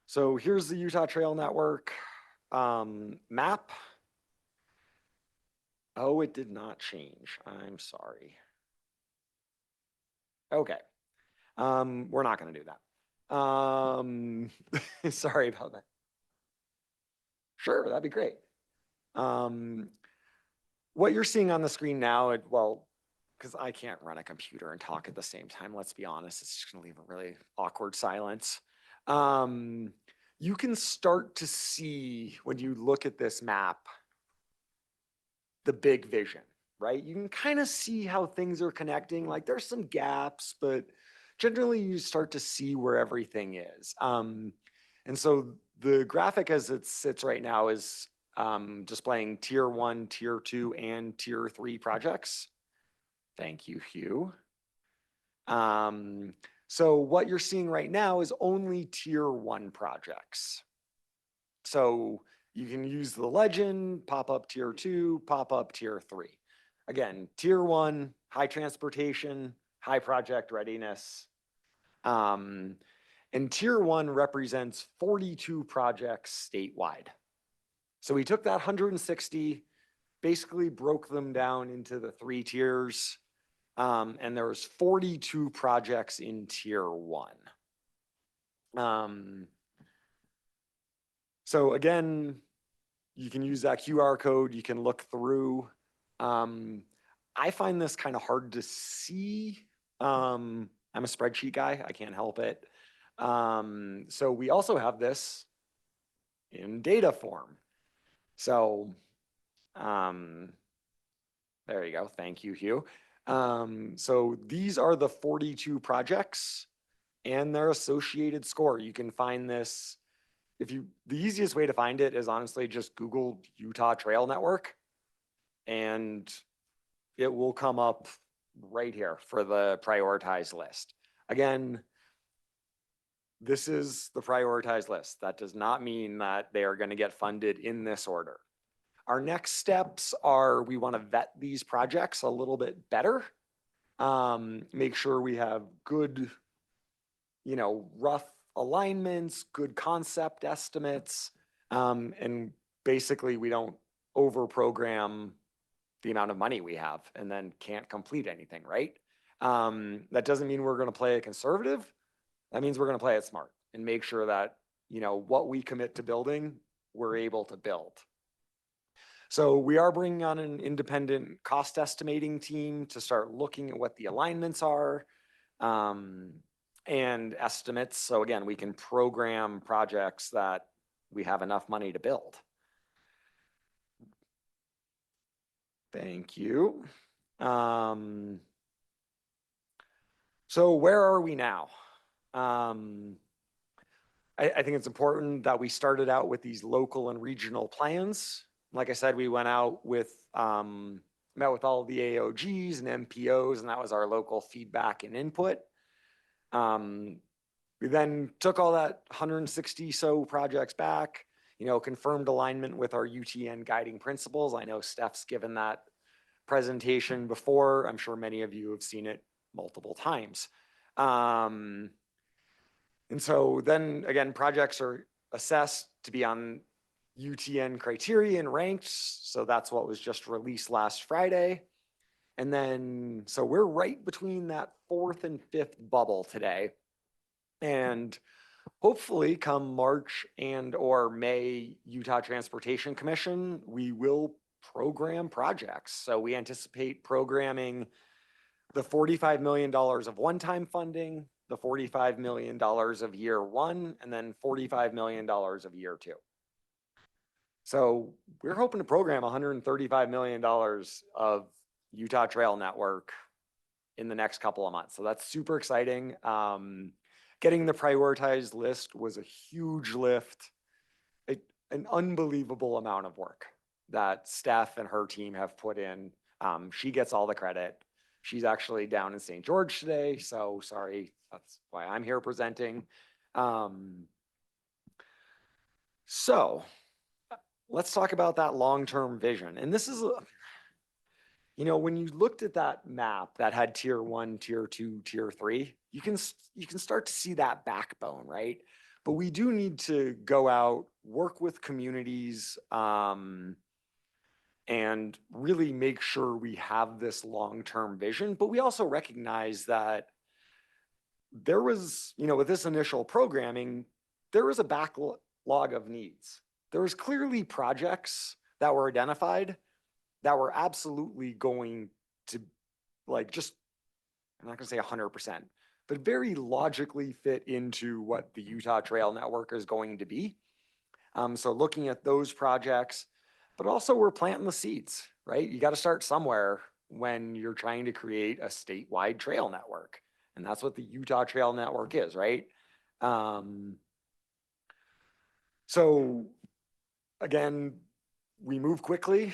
So here's the Utah Trail Network map. Oh, it did not change. I'm sorry. Okay. We're not going to do that. Sorry about that. Sure, that'd be great. What you're seeing on the screen now, well, because I can't run a computer and talk at the same time, let's be honest, it's just going to leave a really awkward silence. You can start to see when you look at this map, the big vision, right? You can kind of see how things are connecting. Like there's some gaps, but generally you start to see where everything is. And so the graphic as it sits right now is displaying tier 1, tier 2, and tier 3 projects. Thank you, Hugh. So what you're seeing right now is only tier 1 projects. So you can use the legend, pop up tier 2, pop up tier 3. Again, tier 1, high transportation, high project readiness. And tier 1 represents 42 projects statewide. So we took that 160, basically broke them down into the 3 tiers. And there was 42 projects in tier 1. So again, you can use that QR code, you can look through. I find this kind of hard to see. I'm a spreadsheet guy, I can't help it. So we also have this in data form. So there you go, thank you, Hugh. So these are the 42 projects and their associated score. You can find this, the easiest way to find it is honestly just Google Utah Trail Network and it will come up right here for the prioritized list. Again, this is the prioritized list. That does not mean that they are going to get funded in this order. Our next steps are we want to vet these projects a little bit better. Make sure we have good, rough alignments, good concept estimates, and basically we don't over-program the amount of money we have and then can't complete anything, right? That doesn't mean we're going to play it conservative. That means we're going to play it smart and make sure that, what we commit to building, we're able to build. So we are bringing on an independent cost estimating team to start looking at what the alignments are and estimates. So again, we can program projects that we have enough money to build. Thank you. So where are we now? I think it's important that we started out with these local and regional plans. Like I said, we went out with, met with all of the AOGs and MPOs, and that was our local feedback and input. We then took all that 160 so projects back, confirmed alignment with our UTN guiding principles. I know Steph's given that presentation before. I'm sure many of you have seen it multiple times. And so then again, projects are assessed to be on UTN criteria and ranked. So that's what was just released last Friday. And then, so we're right between that 4th and 5th bubble today. And hopefully come March and or May, Utah Transportation Commission, we will program projects. So we anticipate programming the $45 million of one-time funding, the $45 million of year 1, and then $45 million of year 2. So we're hoping to program $135 million of Utah Trail Network in the next couple of months. So that's super exciting. Getting the prioritized list was a huge lift, an unbelievable amount of work that Steph and her team have put in. She gets all the credit. She's actually down in St. George today, so sorry, that's why I'm here presenting. So let's talk about that long-term vision. And this is, you know, when you looked at that map that had tier 1, tier 2, tier 3, you can start to see that backbone, right? But we do need to go out, work with communities, and really make sure we have this long-term vision. But we also recognize that there was, you know, with this initial programming, there was a backlog of needs. There was clearly projects that were identified that were absolutely going to, like, just, I'm not gonna say 100%, but very logically fit into what the Utah Trail Network is going to be. So looking at those projects, but also we're planting the seeds, right? You got to start somewhere when you're trying to create a statewide trail network. And that's what the Utah Trail Network is, right? So again, we move quickly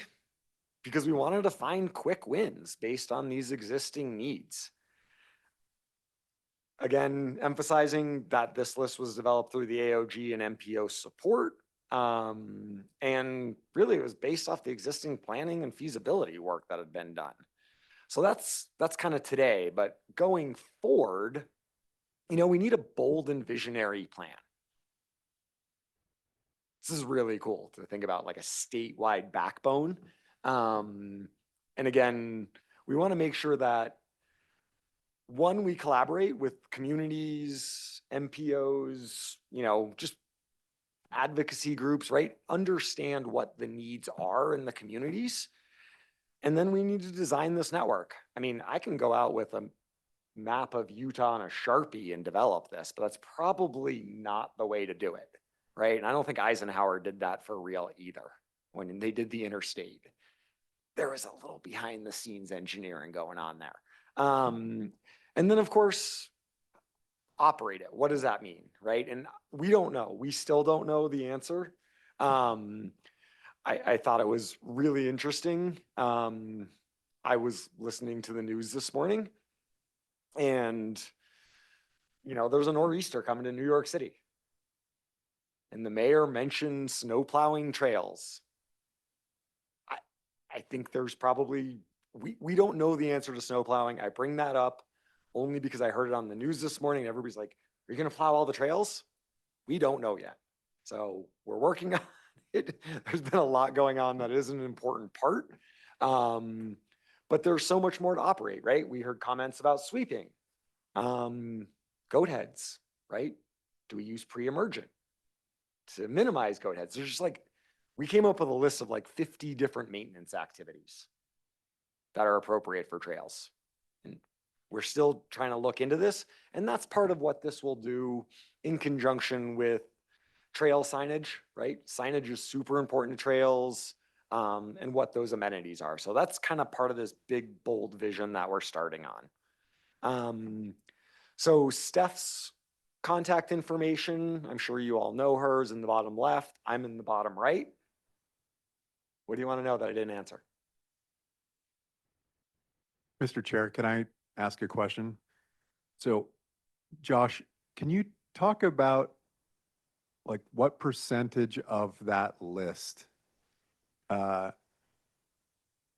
because we wanted to find quick wins based on these existing needs. Again, emphasizing that this list was developed through the AOG and MPO support. And really it was based off the existing planning and feasibility work that had been done. So that's kind of today, but going forward, you know, we need a bold and visionary plan. This is really cool to think about, like a statewide backbone. And again, we want to make sure that, one, we collaborate with communities, MPOs, you know, just advocacy groups, right? Understand what the needs are in the communities. And then we need to design this network. I mean, I can go out with a map of Utah on a Sharpie and develop this, but that's probably not the way to do it, right? And I don't think Eisenhower did that for real either when they did the interstate. There was a little behind the scenes engineering going on there. And then of course, operate it. What does that mean, right? And we don't know. We still don't know the answer. I thought it was really interesting. I was listening to the news this morning and, you know, there was a nor'easter coming to New York City. And the mayor mentioned snow plowing trails. I think there's probably, we don't know the answer to snow plowing. I bring that up only because I heard it on the news this morning and everybody's like, are you going to plow all the trails? We don't know yet. So we're working on it. There's been a lot going on that is an important part. But there's so much more to operate, right? We heard comments about sweeping, goat heads, right? Do we use pre-emergent to minimize goat heads? There's just like, we came up with a list of like 50 different maintenance activities that are appropriate for trails. And we're still trying to look into this. And that's part of what this will do in conjunction with trail signage, right? Signage is super important to trails and what those amenities are. So that's kind of part of this big, bold vision that we're starting on. So Steph's contact information, I'm sure you all know her, is in the bottom left. I'm in the bottom right. What do you want to know that I didn't answer? Mr. Chair, can I ask a question? So Josh, can you talk about like what percentage of that list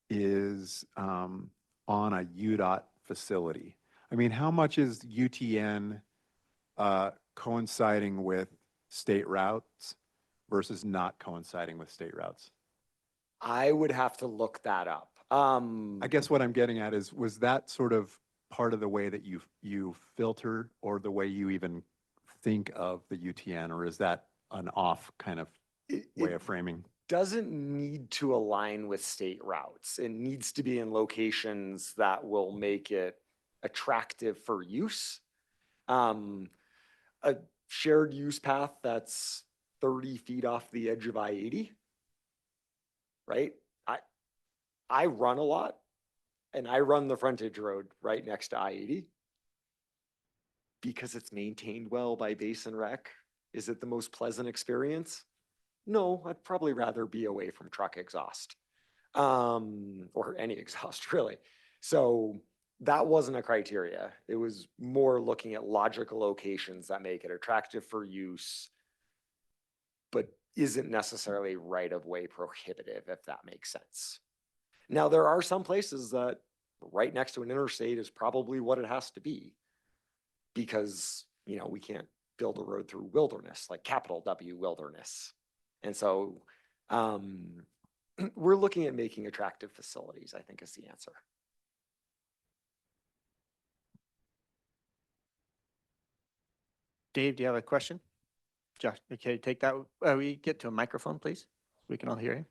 is on a UDOT facility? I mean, how much is UTN coinciding with state routes versus not coinciding with state routes? I would have to look that up. I guess what I'm getting at is, was that sort of part of the way that you filter, or the way you even think of the UTN, or is that an off kind of way of framing? Doesn't need to align with state routes. It needs to be in locations that will make it attractive for use. A shared use path that's 30 feet off the edge of I-80, right? I run a lot, and I run the frontage road right next to I-80 because it's maintained well by Basin Rec. Is it the most pleasant experience? No, I'd probably rather be away from truck exhaust, or any exhaust really. So that wasn't a criteria. It was more looking at logical locations that make it attractive for use, but isn't necessarily right of way prohibitive, if that makes sense. Now, there are some places that right next to an interstate is probably what it has to be, because, you know, we can't build a road through wilderness, like capital W wilderness. And so we're looking at making attractive facilities, I think, is the answer. Dave, do you have a question? Josh, okay, take that. We get to a microphone, please. We can all hear you.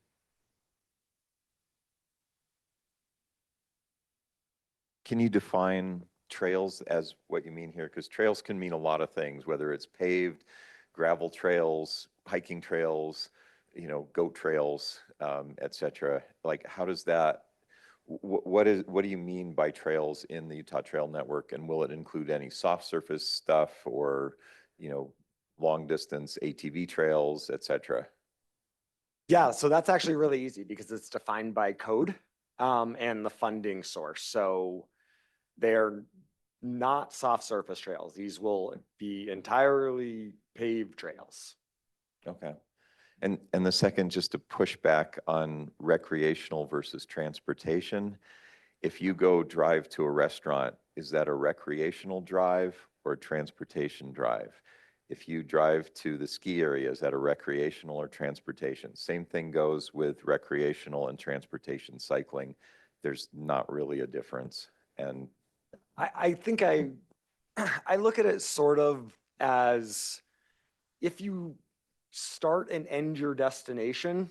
Can you define trails as what you mean here? Because trails can mean a lot of things, whether it's paved, gravel trails, hiking trails, you know, goat trails, et cetera. Like, how does that, what do you mean by trails in the Utah Trail Network? And will it include any soft surface stuff, or, you know, long distance ATV trails, et cetera? Yeah, so that's actually really easy because it's defined by code and the funding source. So they're not soft surface trails. These will be entirely paved trails. Okay. And the second, just to push back on recreational versus transportation, if you go drive to a restaurant, is that a recreational drive or a transportation drive? If you drive to the ski area, is that a recreational or transportation? Same thing goes with recreational and transportation cycling. There's not really a difference. And I think I look at it sort of as, if you start and end your destination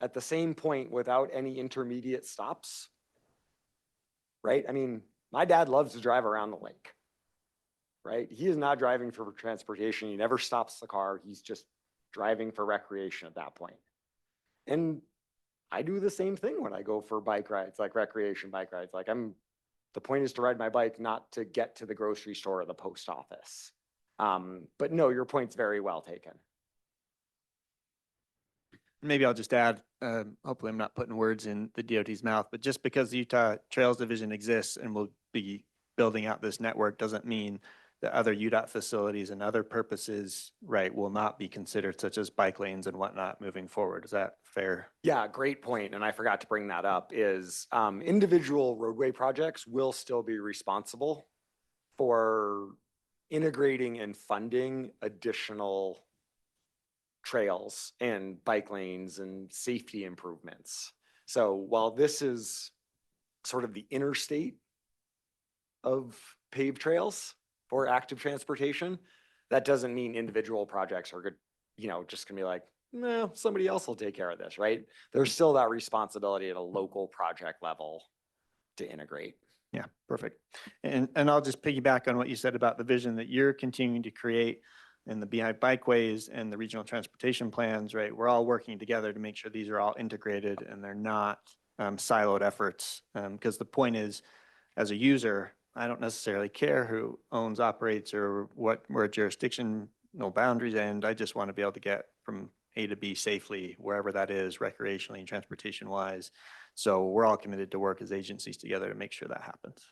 at the same point without any intermediate stops, right? I mean, my dad loves to drive around the lake, right? He is not driving for transportation. He never stops the car. He's just driving for recreation at that point. And I do the same thing when I go for bike rides, like recreation bike rides. Like, the point is to ride my bike, not to get to the grocery store or the post office. But no, your point's very well taken. Maybe I'll just add, hopefully I'm not putting words in the DOT's mouth, but just because the Utah Trails Division exists and will be building out this network doesn't mean that other UDOT facilities and other purposes, right, will not be considered, such as bike lanes and whatnot moving forward. Is that fair? Yeah, great point. And I forgot to bring that up, is individual roadway projects will still be responsible for integrating and funding additional trails and bike lanes and safety improvements. So while this is sort of the interstate of paved trails for active transportation, that doesn't mean individual projects are good, you know, just gonna be like, no, somebody else will take care of this, right? There's still that responsibility at a local project level to integrate. Yeah, perfect. And I'll just piggyback on what you said about the vision that you're continuing to create and the Beehive Bikeways and the regional transportation plans, right? We're all working together to make sure these are all integrated and they're not siloed efforts. Because the point is, as a user, I don't necessarily care who owns, operates, or where jurisdiction, no boundaries end. I just want to be able to get from A to B safely, wherever that is, recreationally and transportation wise. So we're all committed to work as agencies together to make sure that happens.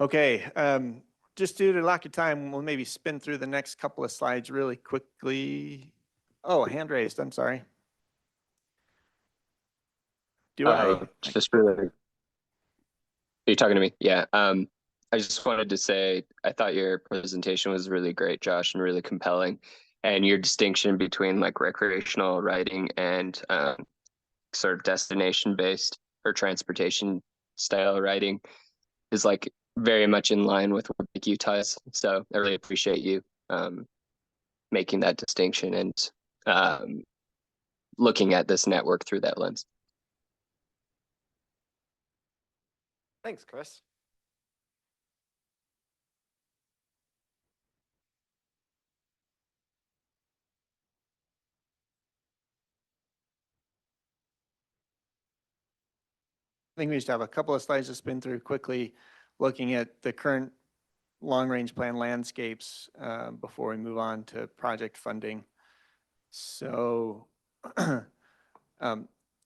Okay, just due to lack of time, we'll maybe spin through the next couple of slides really quickly. Oh, hand raised, I'm sorry. Do I? Just really, are you talking to me? Yeah. I just wanted to say, I thought your presentation was really great, Josh, and really compelling. And your distinction between like recreational riding and sort of destination based or transportation style riding is like very much in line with what like, Utah is. So I really appreciate you making that distinction and looking at this network through that lens. Thanks, Chris. I think we just have a couple of slides to spin through quickly, looking at the current long-range plan landscapes before we move on to project funding. So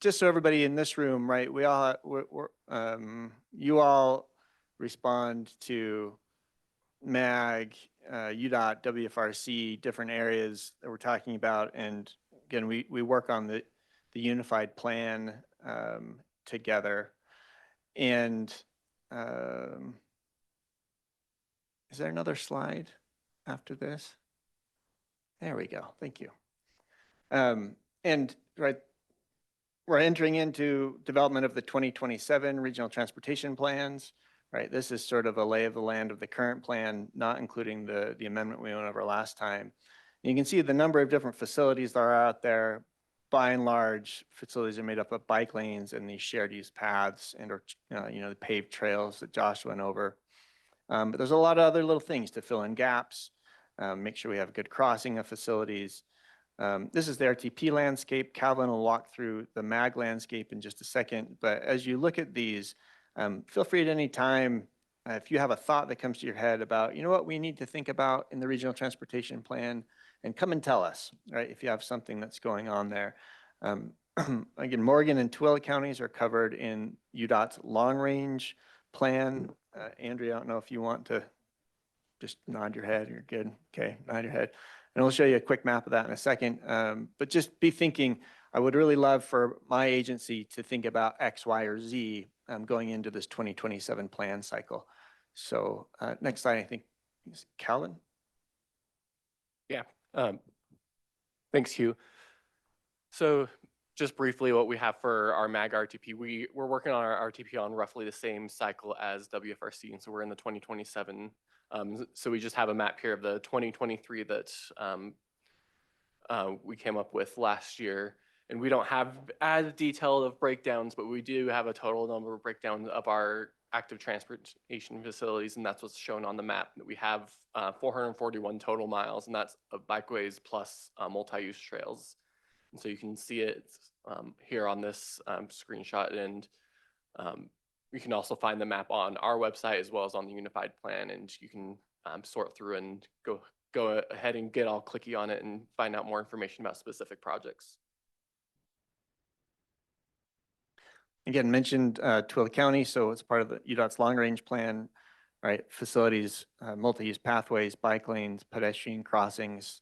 just so everybody in this room, right, we all, you all respond to MAG, UDOT, WFRC, different areas that we're talking about. And again, we work on the unified plan together. And is there another slide after this? There we go. Thank you. And right, we're entering into development of the 2027 regional transportation plans. Right, this is sort of a lay of the land of the current plan, not including the amendment we went over last time. And you can see the number of different facilities that are out there. By and large, facilities are made up of bike lanes and these shared use paths and or the paved trails that Josh went over. But there's a lot of other little things to fill in gaps, make sure we have good crossing of facilities. This is the RTP landscape. Calvin will walk through the MAG landscape in just a second. But as you look at these, feel free at any time, if you have a thought that comes to your head about, what we need to think about in the regional transportation plan, and come and tell us, right, if you have something that's going on there. Again, Morgan and Tooele counties are covered in UDOT's long-range plan. Andrea, I don't know if you want to just nod your head. You're good. Okay, nod your head. And we'll show you a quick map of that in a second. But just be thinking, I would really love for my agency to think about X, Y, or Z going into this 2027 plan cycle. So next slide, I think, is Calvin. Yeah. Thanks, Hugh. So just briefly, what we have for our MAG RTP, we're working on our RTP on roughly the same cycle as WFRC, and so we're in the 2027. So we just have a map here of the 2023 that we came up with last year. And we don't have as detailed of breakdowns, but we do have a total number of breakdowns of our active transportation facilities, and that's what's shown on the map. That we have 441 total miles, and that's of bikeways plus multi-use trails. And so you can see it here on this screenshot, and you can also find the map on our website as well as on the unified plan, and you can sort through and go ahead and get all clicky on it and find out more information about specific projects. Again, mentioned Tooele County, so it's part of the UDOT's long-range plan, right? Facilities, multi-use pathways, bike lanes, pedestrian crossings,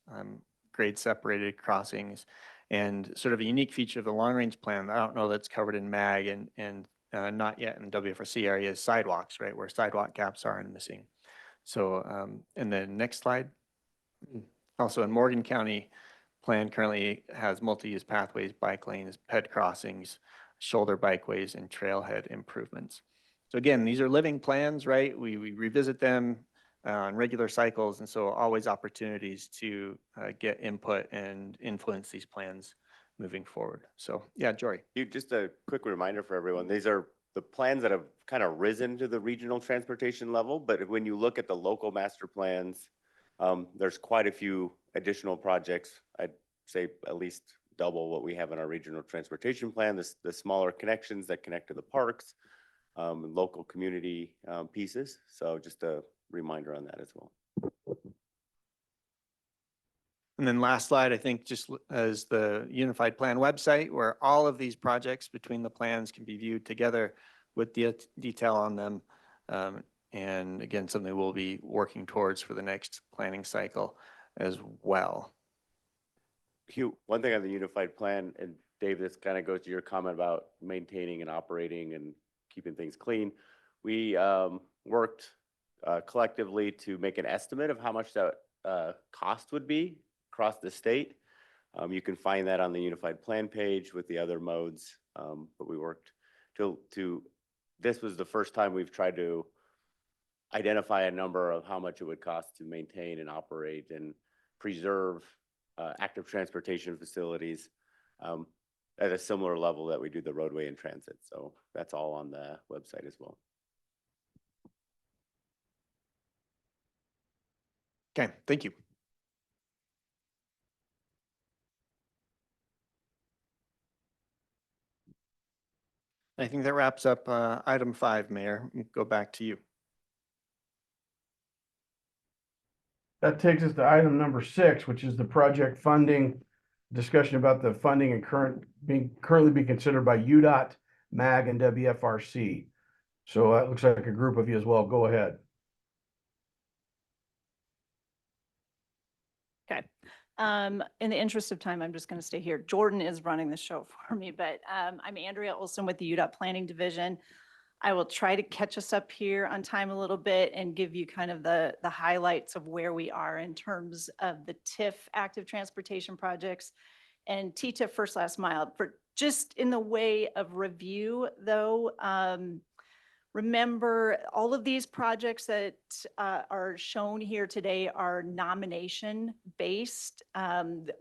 grade-separated crossings, and sort of a unique feature of the long-range plan, I don't know that's covered in MAG and not yet in WFRC areas, sidewalks, right? Where sidewalk gaps are and missing. So, and then next slide. Also in Morgan County, plan currently has multi-use pathways, bike lanes, ped crossings, shoulder bikeways, and trailhead improvements. So again, these are living plans, right? We revisit them on regular cycles, and so always opportunities to get input and influence these plans moving forward. So yeah, Jory. Just a quick reminder for everyone, these are the plans that have kind of risen to the regional transportation level, but when you look at the local master plans, there's quite a few additional projects. I'd say at least double what we have in our regional transportation plan, the smaller connections that connect to the parks, local community pieces. So just a reminder on that as well. And then last slide, I think just as the unified plan website where all of these projects between the plans can be viewed together with the detail on them. And again, something we'll be working towards for the next planning cycle as well. Hugh, one thing on the unified plan, and Dave, this kind of goes to your comment about maintaining and operating and keeping things clean. We worked collectively to make an estimate of how much that cost would be across the state. You can find that on the unified plan page with the other modes, but we worked this was the first time we've tried to identify a number of how much it would cost to maintain and operate and preserve active transportation facilities at a similar level that we do the roadway and transit. So that's all on the website as well. Okay, thank you. I think that wraps up item 5, Mayor. Go back to you. That takes us to item number 6, which is the project funding, discussion about the funding and currently being considered by UDOT, MAG, and WFRC. So that looks like a group of you as well. Go ahead. Okay. In the interest of time, I'm just going to stay here. Jordan is running the show for me, but I'm Andrea Olson with the UDOT Planning Division. I will try to catch us up here on time a little bit and give you kind of the highlights of where we are in terms of the TIF active transportation projects and TTIF first last mile. For just in the way of review though, remember all of these projects that are shown here today are nomination based.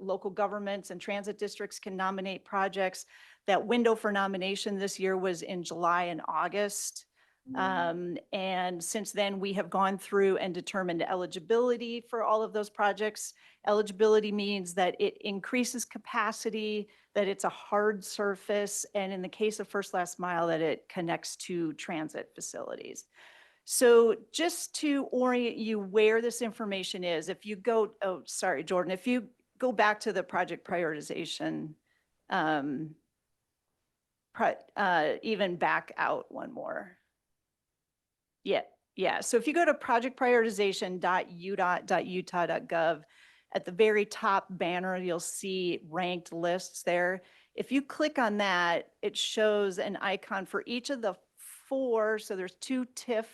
Local governments and transit districts can nominate projects. That window for nomination this year was in July and August. And since then, we have gone through and determined eligibility for all of those projects. Eligibility means that it increases capacity, that it's a hard surface, and in the case of first last mile, that it connects to transit facilities. So just to orient you where this information is, if you go, oh, sorry, Jordan, if you go back to the project prioritization, even back out one more. Yeah. So if you go to projectprioritization.udot.utah.gov, at the very top banner, you'll see ranked lists there. If you click on that, it shows an icon for each of the 4. So there's 2 TIF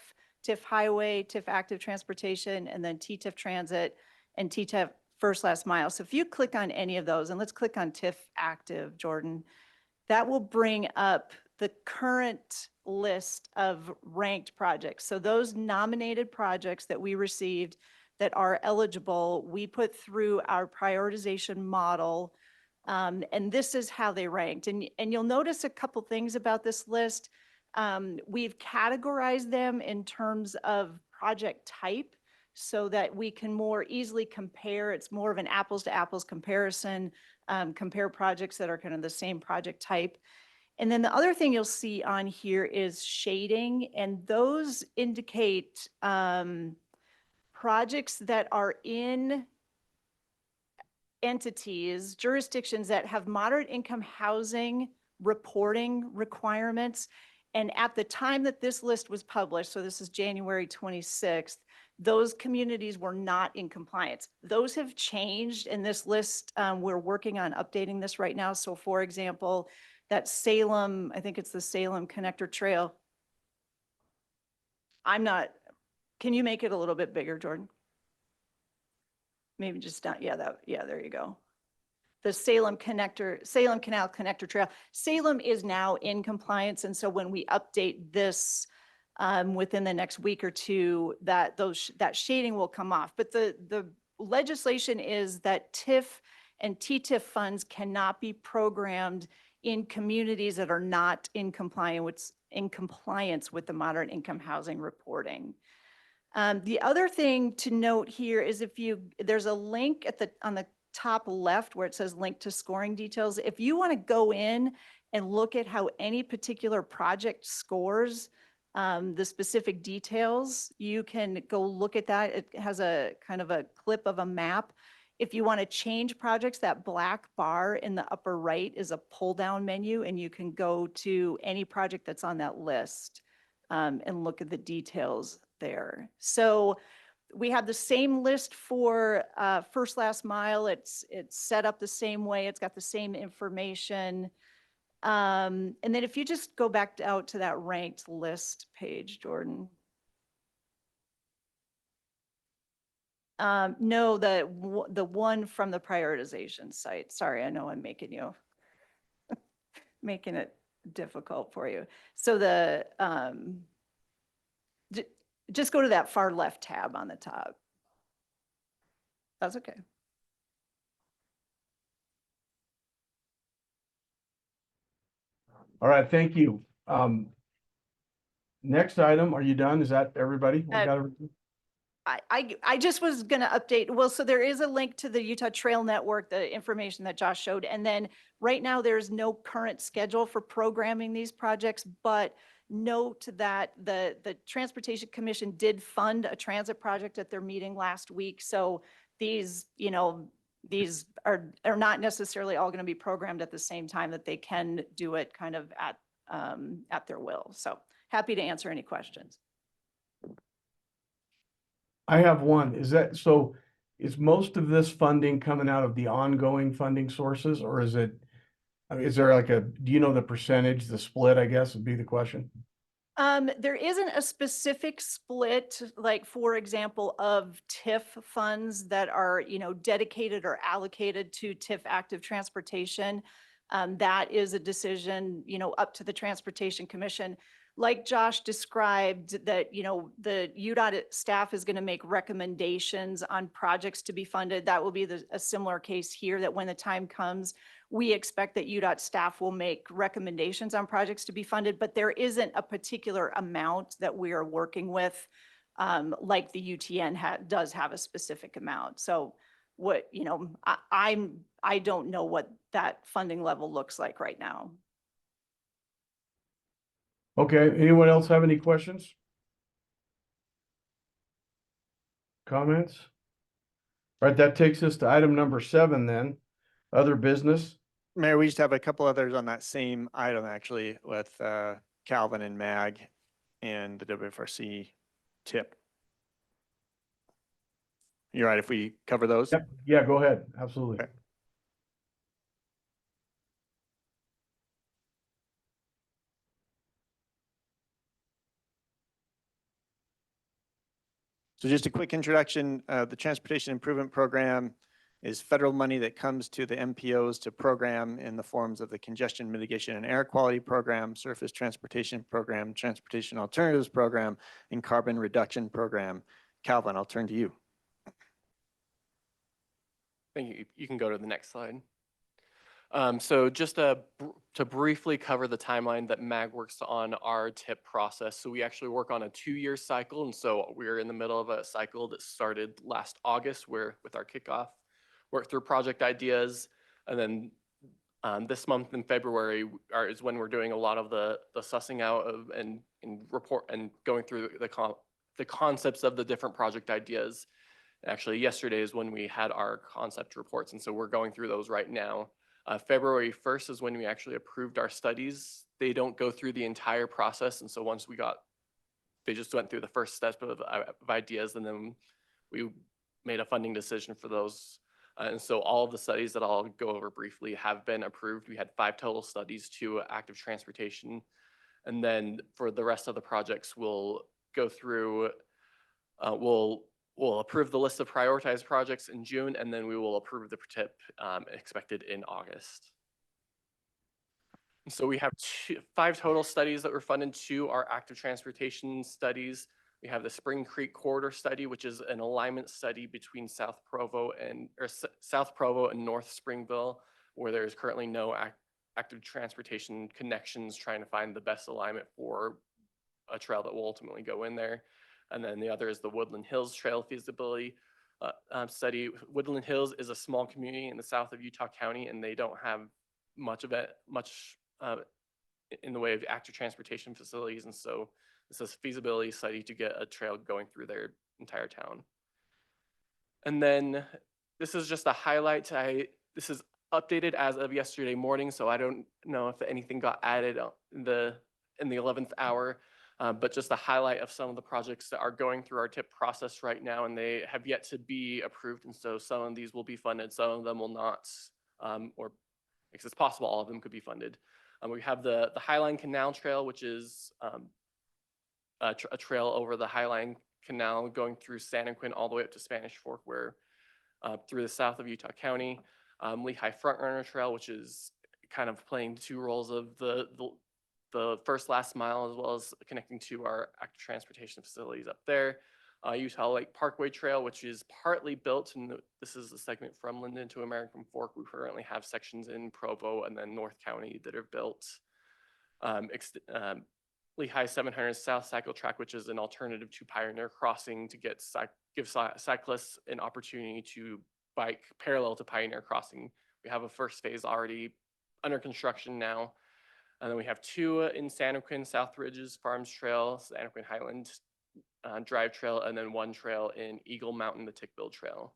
highway, TIF active transportation, and then TTIF transit and TTIF first last mile. So if you click on any of those, and let's click on TIF active, Jordan, that will bring up the current list of ranked projects. So those nominated projects that we received that are eligible, we put through our prioritization model, and this is how they ranked. And you'll notice a couple things about this list. We've categorized them in terms of project type so that we can more easily compare. It's more of an apples to apples comparison, compare projects that are kind of the same project type. And then the other thing you'll see on here is shading, and those indicate projects that are in entities, jurisdictions that have moderate income housing reporting requirements. And at the time that this list was published, so this is January 26th, those communities were not in compliance. Those have changed in this list. We're working on updating this right now. So for example, that Salem, I think it's the Salem Connector Trail. Can you make it a little bit bigger, Jordan? Maybe just not, yeah, there you go. The Salem Canal Connector Trail. Salem is now in compliance. And so when we update this within the next week or two, that shading will come off. But the legislation is that TIF and TTIF funds cannot be programmed in communities that are not in compliance with the moderate income housing reporting. The other thing to note here is there's a link on the top left where it says link to scoring details. If you want to go in and look at how any particular project scores, the specific details, you can go look at that. It has a kind of a clip of a map. If you want to change projects, that black bar in the upper right is a pull down menu, and you can go to any project that's on that list and look at the details there. So we have the same list for first last mile. It's set up the same way. It's got the same information. And then if you just go back out to that ranked list page, Jordan. No, the one from the prioritization site. Sorry, I know I'm making you making it difficult for you. So the just go to that far left tab on the top. That's okay. All right, thank you. Next item, are you done? Is that everybody? We got everything? I just was going to update. Well, so there is a link to the Utah Trail Network, the information that Josh showed. And then right now there's no current schedule for programming these projects, but note that the Transportation Commission did fund a transit project at their meeting last week. So these, you know, these are not necessarily all going to be programmed at the same time, that they can do it kind of at their will. So happy to answer any questions. I have one. Is that, so is most of this funding coming out of the ongoing funding sources, or is it, I mean, is there like a, do you know the percentage, the split, I guess would be the question? There isn't a specific split, like, for example, of TIF funds that are, you know, dedicated or allocated to TIF active transportation. That is a decision, you know, up to the Transportation Commission. Like Josh described, that, you know, the UDOT staff is going to make recommendations on projects to be funded. That will be a similar case here, that when the time comes, we expect that UDOT staff will make recommendations on projects to be funded, but there isn't a particular amount that we are working with, like the UTN does have a specific amount. So what, you know, I don't know what that funding level looks like right now. Okay, anyone else have any questions? Comments? All right, that takes us to item number 7 then, other business. Mayor, we just have a couple others on that same item, actually, with Calvin and MAG and the WFRC tip. You're right, if we cover those? Yep. Yeah, go ahead. Absolutely. Okay. So just a quick introduction, the Transportation Improvement Program is federal money that comes to the MPOs to program in the forms of the Congestion, Mitigation, and Air Quality Program, Surface Transportation Program, Transportation Alternatives Program, and Carbon Reduction Program. Calvin, I'll turn to you. Thank you. You can go to the next slide. So just to briefly cover the timeline that MAG works on our TIP process. So we actually work on a 2-year cycle. And so we're in the middle of a cycle that started last August, where with our kickoff, work through project ideas. And then this month in February is when we're doing a lot of the sussing out of and report and going through the concepts of the different project ideas. Actually, yesterday is when we had our concept reports. And so we're going through those right now. February 1st is when we actually approved our studies. They don't go through the entire process. And so once they just went through the first step of ideas, and then we made a funding decision for those. And so all of the studies that I'll go over briefly have been approved. We had 5 total studies, 2 active transportation. And then for the rest of the projects, we'll go through, we'll approve the list of prioritized projects in June, and then we will approve the TIP expected in August. And so we have 5 total studies that were funded. 2 are active transportation studies. We have the Spring Creek Corridor Study, which is an alignment study between South Provo and North Springville, where there is currently no active transportation connections, trying to find the best alignment for a trail that will ultimately go in there. And then the other is the Woodland Hills Trail Feasibility Study. Woodland Hills is a small community in the south of Utah County, and they don't have much in the way of active transportation facilities. And so this is a feasibility study to get a trail going through their entire town. And then this is just a highlight. This is updated as of yesterday morning, so I don't know if anything got added in the 11th hour. But just a highlight of some of the projects that are going through our TIP process right now, and they have yet to be approved. And so some of these will be funded, some of them will not, or because it's possible all of them could be funded. We have the Highline Canal Trail, which is a trail over the Highline Canal going through San Quentin all the way up to Spanish Fork, where through the south of Utah County. Lehigh Frontrunner Trail, which is kind of playing two roles of the first last mile, as well as connecting to our active transportation facilities up there. Utah Lake Parkway Trail, which is partly built, and this is the segment from Linden to American Fork. We currently have sections in Provo and then North County that are built. Lehigh 700 South Cycle Track, which is an alternative to Pioneer Crossing to give cyclists an opportunity to bike parallel to Pioneer Crossing. We have a first phase already under construction now. And then we have two in San Quentin, South Ridges Farms Trail, San Quentin Highland Drive Trail, and then one trail in Eagle Mountain, the Tickbill Trail.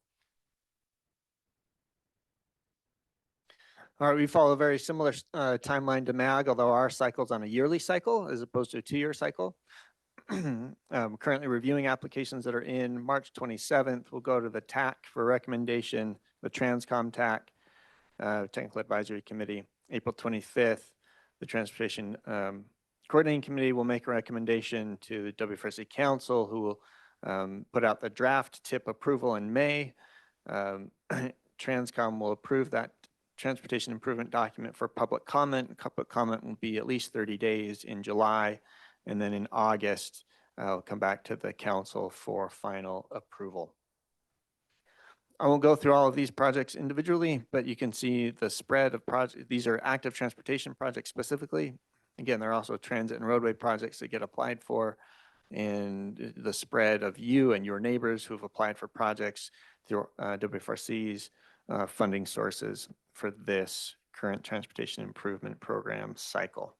All right, we follow a very similar timeline to MAG, although our cycle's on a yearly cycle as opposed to a 2-year cycle. Currently reviewing applications that are in. March 27th, we'll go to the TAC for recommendation, the Transcom TAC, Technical Advisory Committee. April 25th, the Transportation Coordinating Committee will make a recommendation to the WFRC Council, who will put out the draft TIP approval in May. Transcom will approve that transportation improvement document for public comment. Public comment will be at least 30 days in July. And then in August, I'll come back to the council for final approval. I won't go through all of these projects individually, but you can see the spread of projects. These are active transportation projects specifically. Again, there are also transit and roadway projects that get applied for, and the spread of you and your neighbors who have applied for projects through WFRC's funding sources for this current transportation improvement program cycle.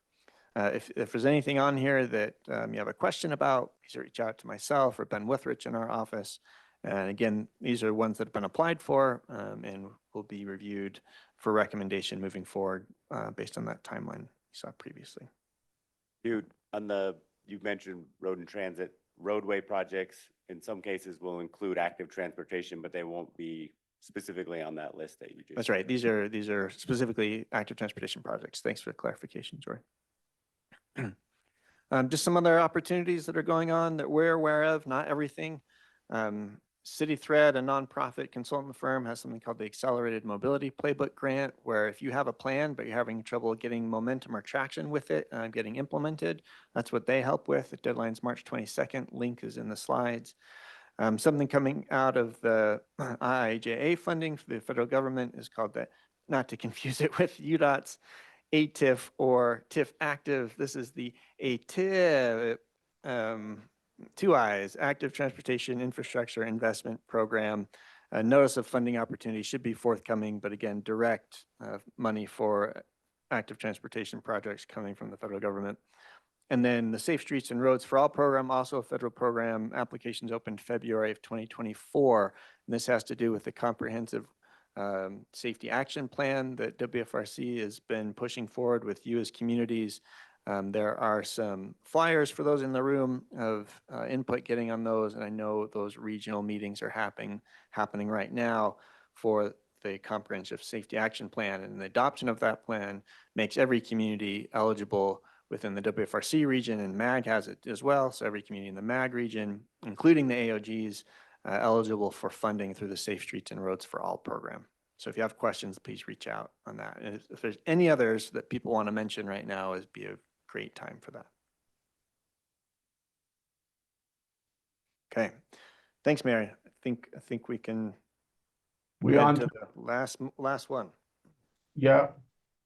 If there's anything on here that you have a question about, please reach out to myself or Ben Withrich in our office. And again, these are ones that have been applied for and will be reviewed for recommendation moving forward based on that timeline you saw previously. Dude, you mentioned road and transit, roadway projects in some cases will include active transportation, but they won't be specifically on that list that you just. That's right. These are specifically active transportation projects. Thanks for the clarification, Jory. Just some other opportunities that are going on that we're aware of, not everything. City Thread, a nonprofit consultant firm, has something called the Accelerated Mobility Playbook Grant, where if you have a plan, but you're having trouble getting momentum or traction with it, getting implemented, that's what they help with. The deadline's March 22nd. Link is in the slides. Something coming out of the IIJA funding for the federal government is called the, not to confuse it with UDOT's ATIF or TIF Active. This is the ATIF, two I's, Active Transportation Infrastructure Investment Program. A notice of funding opportunity should be forthcoming, but again, direct money for active transportation projects coming from the federal government. And then the Safe Streets and Roads for All program, also a federal program. Applications opened February of 2024. And this has to do with the comprehensive safety action plan that WFRC has been pushing forward with you as communities. There are some flyers for those in the room of input getting on those, and I know those regional meetings are happening right now for the comprehensive safety action plan, and the adoption of that plan makes every community eligible within the WFRC region, and MAG has it as well. So every community in the MAG region, including the AOGs, eligible for funding through the Safe Streets and Roads for All program. So if you have questions, please reach out on that. And if there's any others that people want to mention right now, it'd be a great time for that. Okay, thanks, Mary. I think we can. We head on to the last one. Yeah.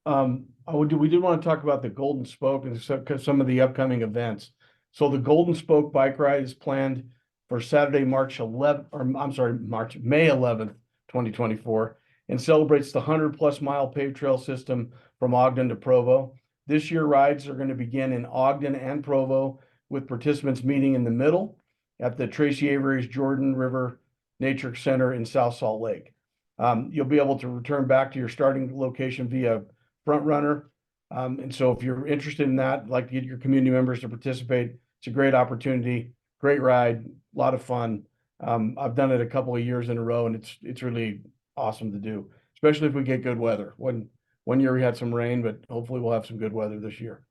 We did want to talk about the Golden Spoke and some of the upcoming events. So the Golden Spoke bike ride is planned for Saturday, May 11th, 2024, and celebrates the 100+ mile paved trail system from Ogden to Provo. This year, rides are going to begin in Ogden and Provo, with participants meeting in the middle at the Tracy Avery's Jordan River Nature Center in South Salt Lake. You'll be able to return back to your starting location via Front Runner. And so if you're interested in that, like to get your community members to participate, It's a great opportunity, great ride, a lot of fun. I've done it a couple of years in a row, and it's really awesome to do, especially if we get good weather. One year we had some rain, but hopefully we'll have some good weather this year.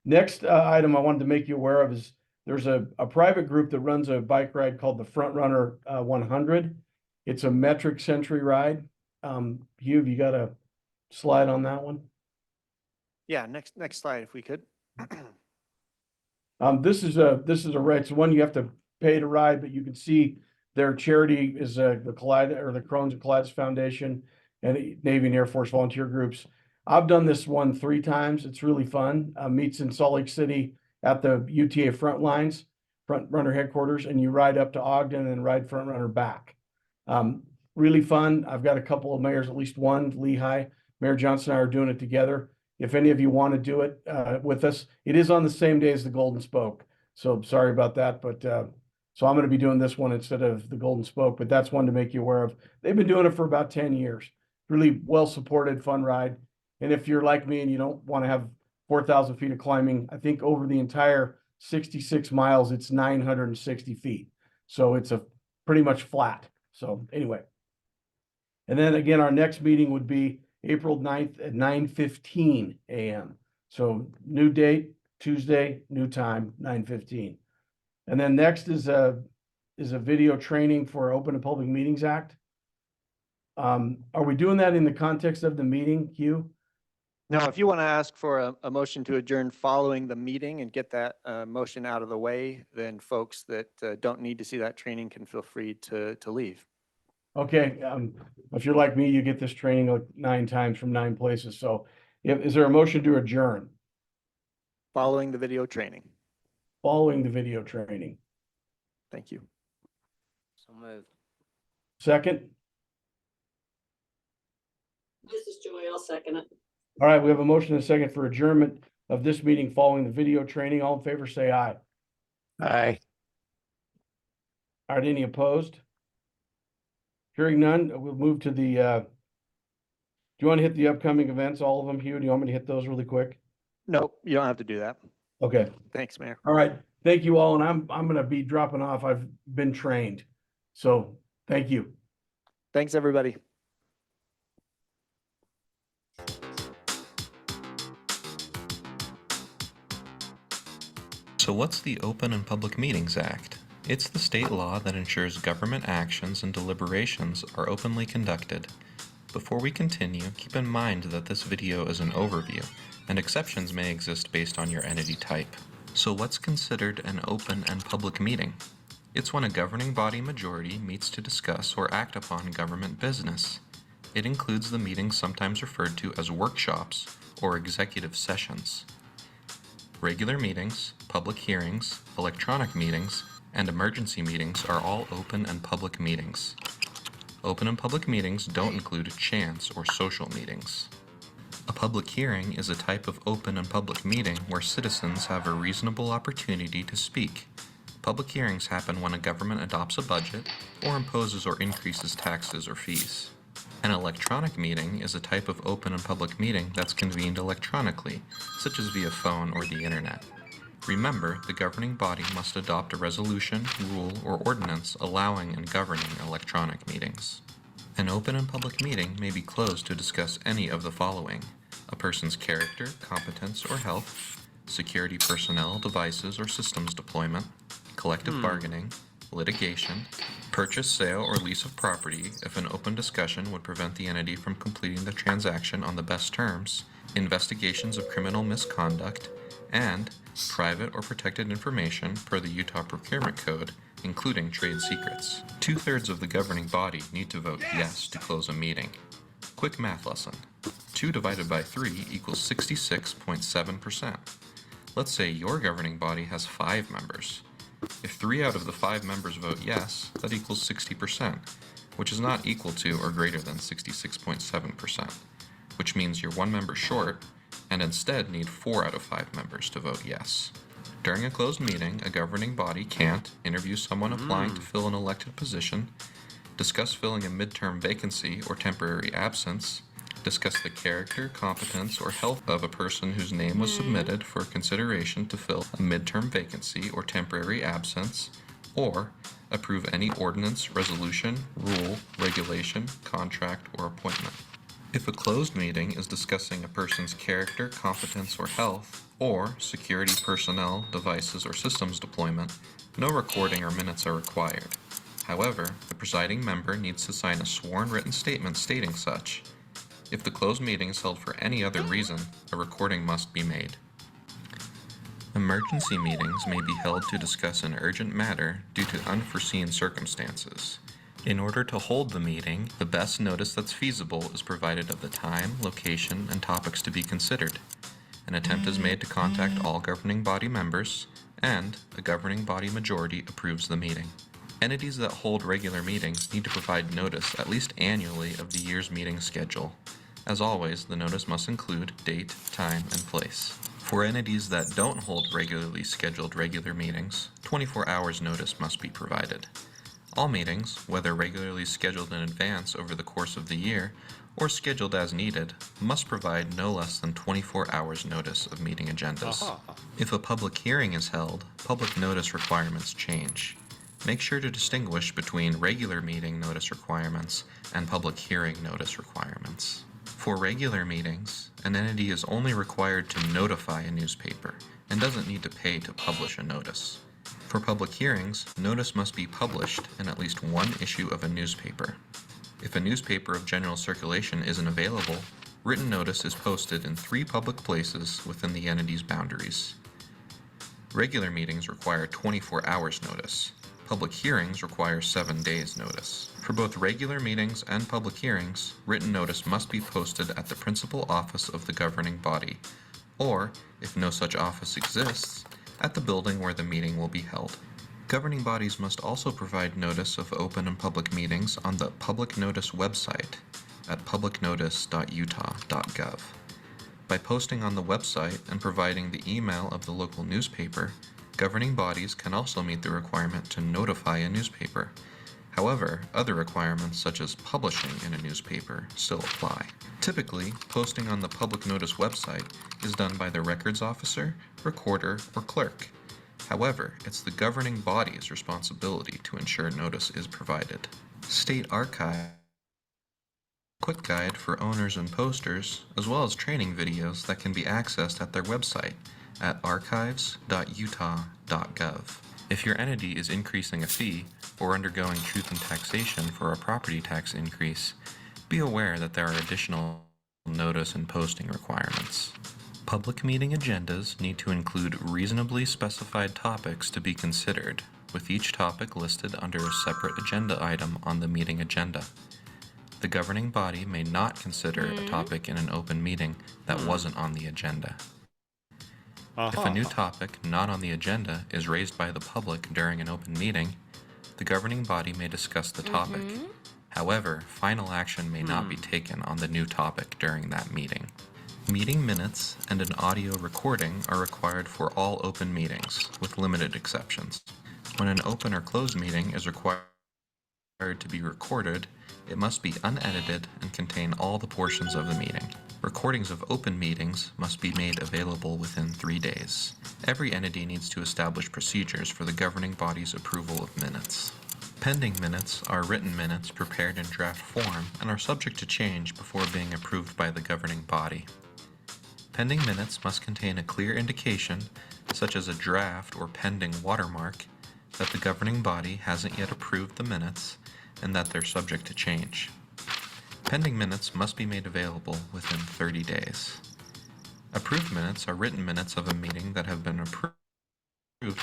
Next item I wanted to make you aware of is there's a private group that runs a bike ride called the Front Runner 100. It's a metric century ride. Hugh, have you got a slide on that one? Yeah, next slide if we could. This is a ride. It's one you have to pay to ride, but you can see their charity is the Crohn's and Colitis Foundation and Navy and Air Force volunteer groups. I've done this one 3 times. It's really fun. Meets in Salt Lake City at the UTA Front Runner headquarters, and you ride up to Ogden and ride Front Runner back. Really fun. I've got a couple of mayors, at least one, Lehigh. Mayor Johnson and I are doing it together. If any of you want to do it with us, it is on the same day as the Golden Spoke. So sorry about that, but so I'm going to be doing this one instead of the Golden Spoke, but that's one to make you aware of. They've been doing it for about 10 years. Really well supported, fun ride. And if you're like me and you don't want to have 4,000 feet of climbing, I think over the entire 66 miles, it's 960 feet. So it's a pretty much flat. So anyway. And then again, our next meeting would be April 9th at 9:15 a.m. So new date, Tuesday, new time, 9:15. And then next is a video training for Open and Public Meetings Act. Are we doing that in the context of the meeting, Hugh? No, if you want to ask for a motion to adjourn following the meeting and get that motion out of the way, then folks that don't need to see that training can feel free to leave. Okay, if you're like me, you get this training like 9 times from 9 places. So is there a motion to adjourn? Following the video training. Following the video training. Thank you. So moved. Second? This is Joy. I'll second it. All right, we have a motion and a second for adjournment of this meeting following the video training. All in favor, say aye. Aye. All right, any opposed? Hearing none, we'll move to the, do you want to hit the upcoming events, all of them, Hugh? Do you want me to hit those really quick? Nope, you don't have to do that. Okay. Thanks, Mayor. All right. Thank you all. And I'm going to be dropping off. I've been trained. So thank you. Thanks, everybody. So what's the Open and Public Meetings Act? It's the state law that ensures government actions and deliberations are openly conducted. Before we continue, keep in mind that this video is an overview, and exceptions may exist based on your entity type. So what's considered an open and public meeting? It's when a governing body majority meets to discuss or act upon government business. It includes the meetings sometimes referred to as workshops or executive sessions. Regular meetings, public hearings, electronic meetings, and emergency meetings are all open and public meetings. Open and public meetings don't include chance or social meetings. A public hearing is a type of open and public meeting where citizens have a reasonable opportunity to speak. Public hearings happen when a government adopts a budget or imposes or increases taxes or fees. An electronic meeting is a type of open and public meeting that's convened electronically, such as via phone or the internet. Remember, the governing body must adopt a resolution, rule, or ordinance allowing and governing electronic meetings. An open and public meeting may be closed to discuss any of the following: a person's character, competence, or health, security personnel, devices, or systems deployment, collective bargaining, litigation, purchase, sale, or lease of property if an open discussion would prevent the entity from completing the transaction on the best terms, investigations of criminal misconduct, and private or protected information per the Utah Procurement Code, including trade secrets. 2/3 of the governing body need to vote yes to close a meeting. Quick math lesson. 2 divided by 3 equals 66.7%. Let's say your governing body has 5 members. If 3 out of the 5 members vote yes, that equals 60%, which is not equal to or greater than 66.7%, which means you're 1 member short and instead need 4 out of 5 members to vote yes. During a closed meeting, a governing body can't interview someone applying to fill an elected position, discuss filling a midterm vacancy or temporary absence, Discuss the character, competence, or health of a person whose name was submitted for consideration to fill a midterm vacancy or temporary absence, or approve any ordinance, resolution, rule, regulation, contract, or appointment. If a closed meeting is discussing a person's character, competence, or health, or security personnel, devices, or systems deployment, no recording or minutes are required. However, the presiding member needs to sign a sworn written statement stating such. If the closed meeting is held for any other reason, a recording must be made. Emergency meetings may be held to discuss an urgent matter due to unforeseen circumstances. In order to hold the meeting, the best notice that's feasible is provided of the time, location, and topics to be considered. An attempt is made to contact all governing body members, and a governing body majority approves the meeting. Entities that hold regular meetings need to provide notice at least annually of the year's meeting schedule. As always, the notice must include date, time, and place. For entities that don't hold regularly scheduled regular meetings, 24 hours notice must be provided. All meetings, whether regularly scheduled in advance over the course of the year or scheduled as needed, must provide no less than 24 hours notice of meeting agendas. If a public hearing is held, public notice requirements change. Make sure to distinguish between regular meeting notice requirements and public hearing notice requirements. For regular meetings, an entity is only required to notify a newspaper and doesn't need to pay to publish a notice. For public hearings, notice must be published in at least one issue of a newspaper. If a newspaper of general circulation isn't available, written notice is posted in 3 public places within the entity's boundaries. Regular meetings require 24 hours notice. Public hearings require 7 days notice. For both regular meetings and public hearings, written notice must be posted at the principal office of the governing body, or, if no such office exists, at the building where the meeting will be held. Governing bodies must also provide notice of open and public meetings on the Public Notice website at publicnotice.utah.gov. By posting on the website and providing the email of the local newspaper, governing bodies can also meet the requirement to notify a newspaper. However, other requirements such as publishing in a newspaper still apply. Typically, posting on the Public Notice website is done by the records officer, recorder, or clerk. However, it's the governing body's responsibility to ensure notice is provided. State Archive quick guide for owners and posters, as well as training videos that can be accessed at their website at archives.utah.gov. If your entity is increasing a fee or undergoing truth and taxation for a property tax increase, be aware that there are additional notice and posting requirements. Public meeting agendas need to include reasonably specified topics to be considered, with each topic listed under a separate agenda item on the meeting agenda. The governing body may not consider a topic in an open meeting that wasn't on the agenda. If a new topic not on the agenda is raised by the public during an open meeting, the governing body may discuss the topic. However, final action may not be taken on the new topic during that meeting. Meeting minutes and an audio recording are required for all open meetings, with limited exceptions. When an open or closed meeting is required to be recorded, it must be unedited and contain all the portions of the meeting. Recordings of open meetings must be made available within 3 days. Every entity needs to establish procedures for the governing body's approval of minutes. Pending minutes are written minutes prepared in draft form and are subject to change before being approved by the governing body. Pending minutes must contain a clear indication, such as a draft or pending watermark, that the governing body hasn't yet approved the minutes and that they're subject to change. Pending minutes must be made available within 30 days. Approved minutes are written minutes of a meeting that have been approved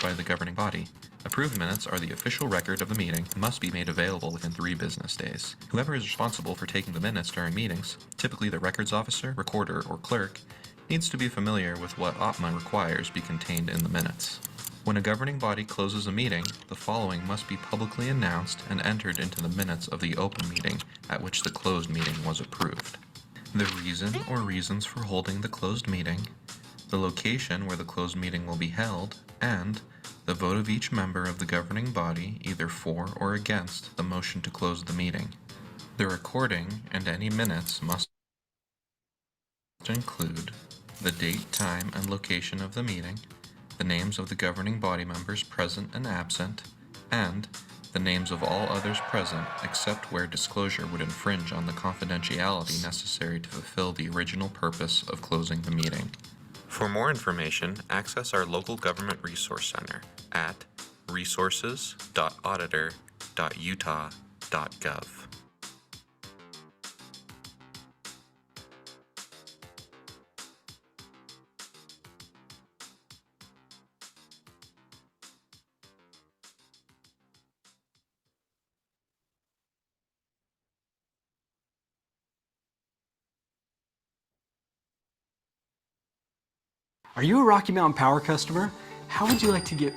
by the governing body. Approved minutes are the official record of the meeting and must be made available within 3 business days. Whoever is responsible for taking the minutes during meetings, typically the records officer, recorder, or clerk, needs to be familiar with what OPMA requires be contained in the minutes. When a governing body closes a meeting, the following must be publicly announced and entered into the minutes of the open meeting at which the closed meeting was approved. The reason or reasons for holding the closed meeting, the location where the closed meeting will be held, and the vote of each member of the governing body either for or against the motion to close the meeting. The recording and any minutes must include the date, time, and location of the meeting, the names of the governing body members present and absent, and the names of all others present except where disclosure would infringe on the confidentiality necessary to fulfill the original purpose of closing the meeting. For more information, access our local government resource center at resources.auditor.utah.gov. Are you a Rocky Mountain Power customer? How would you like to get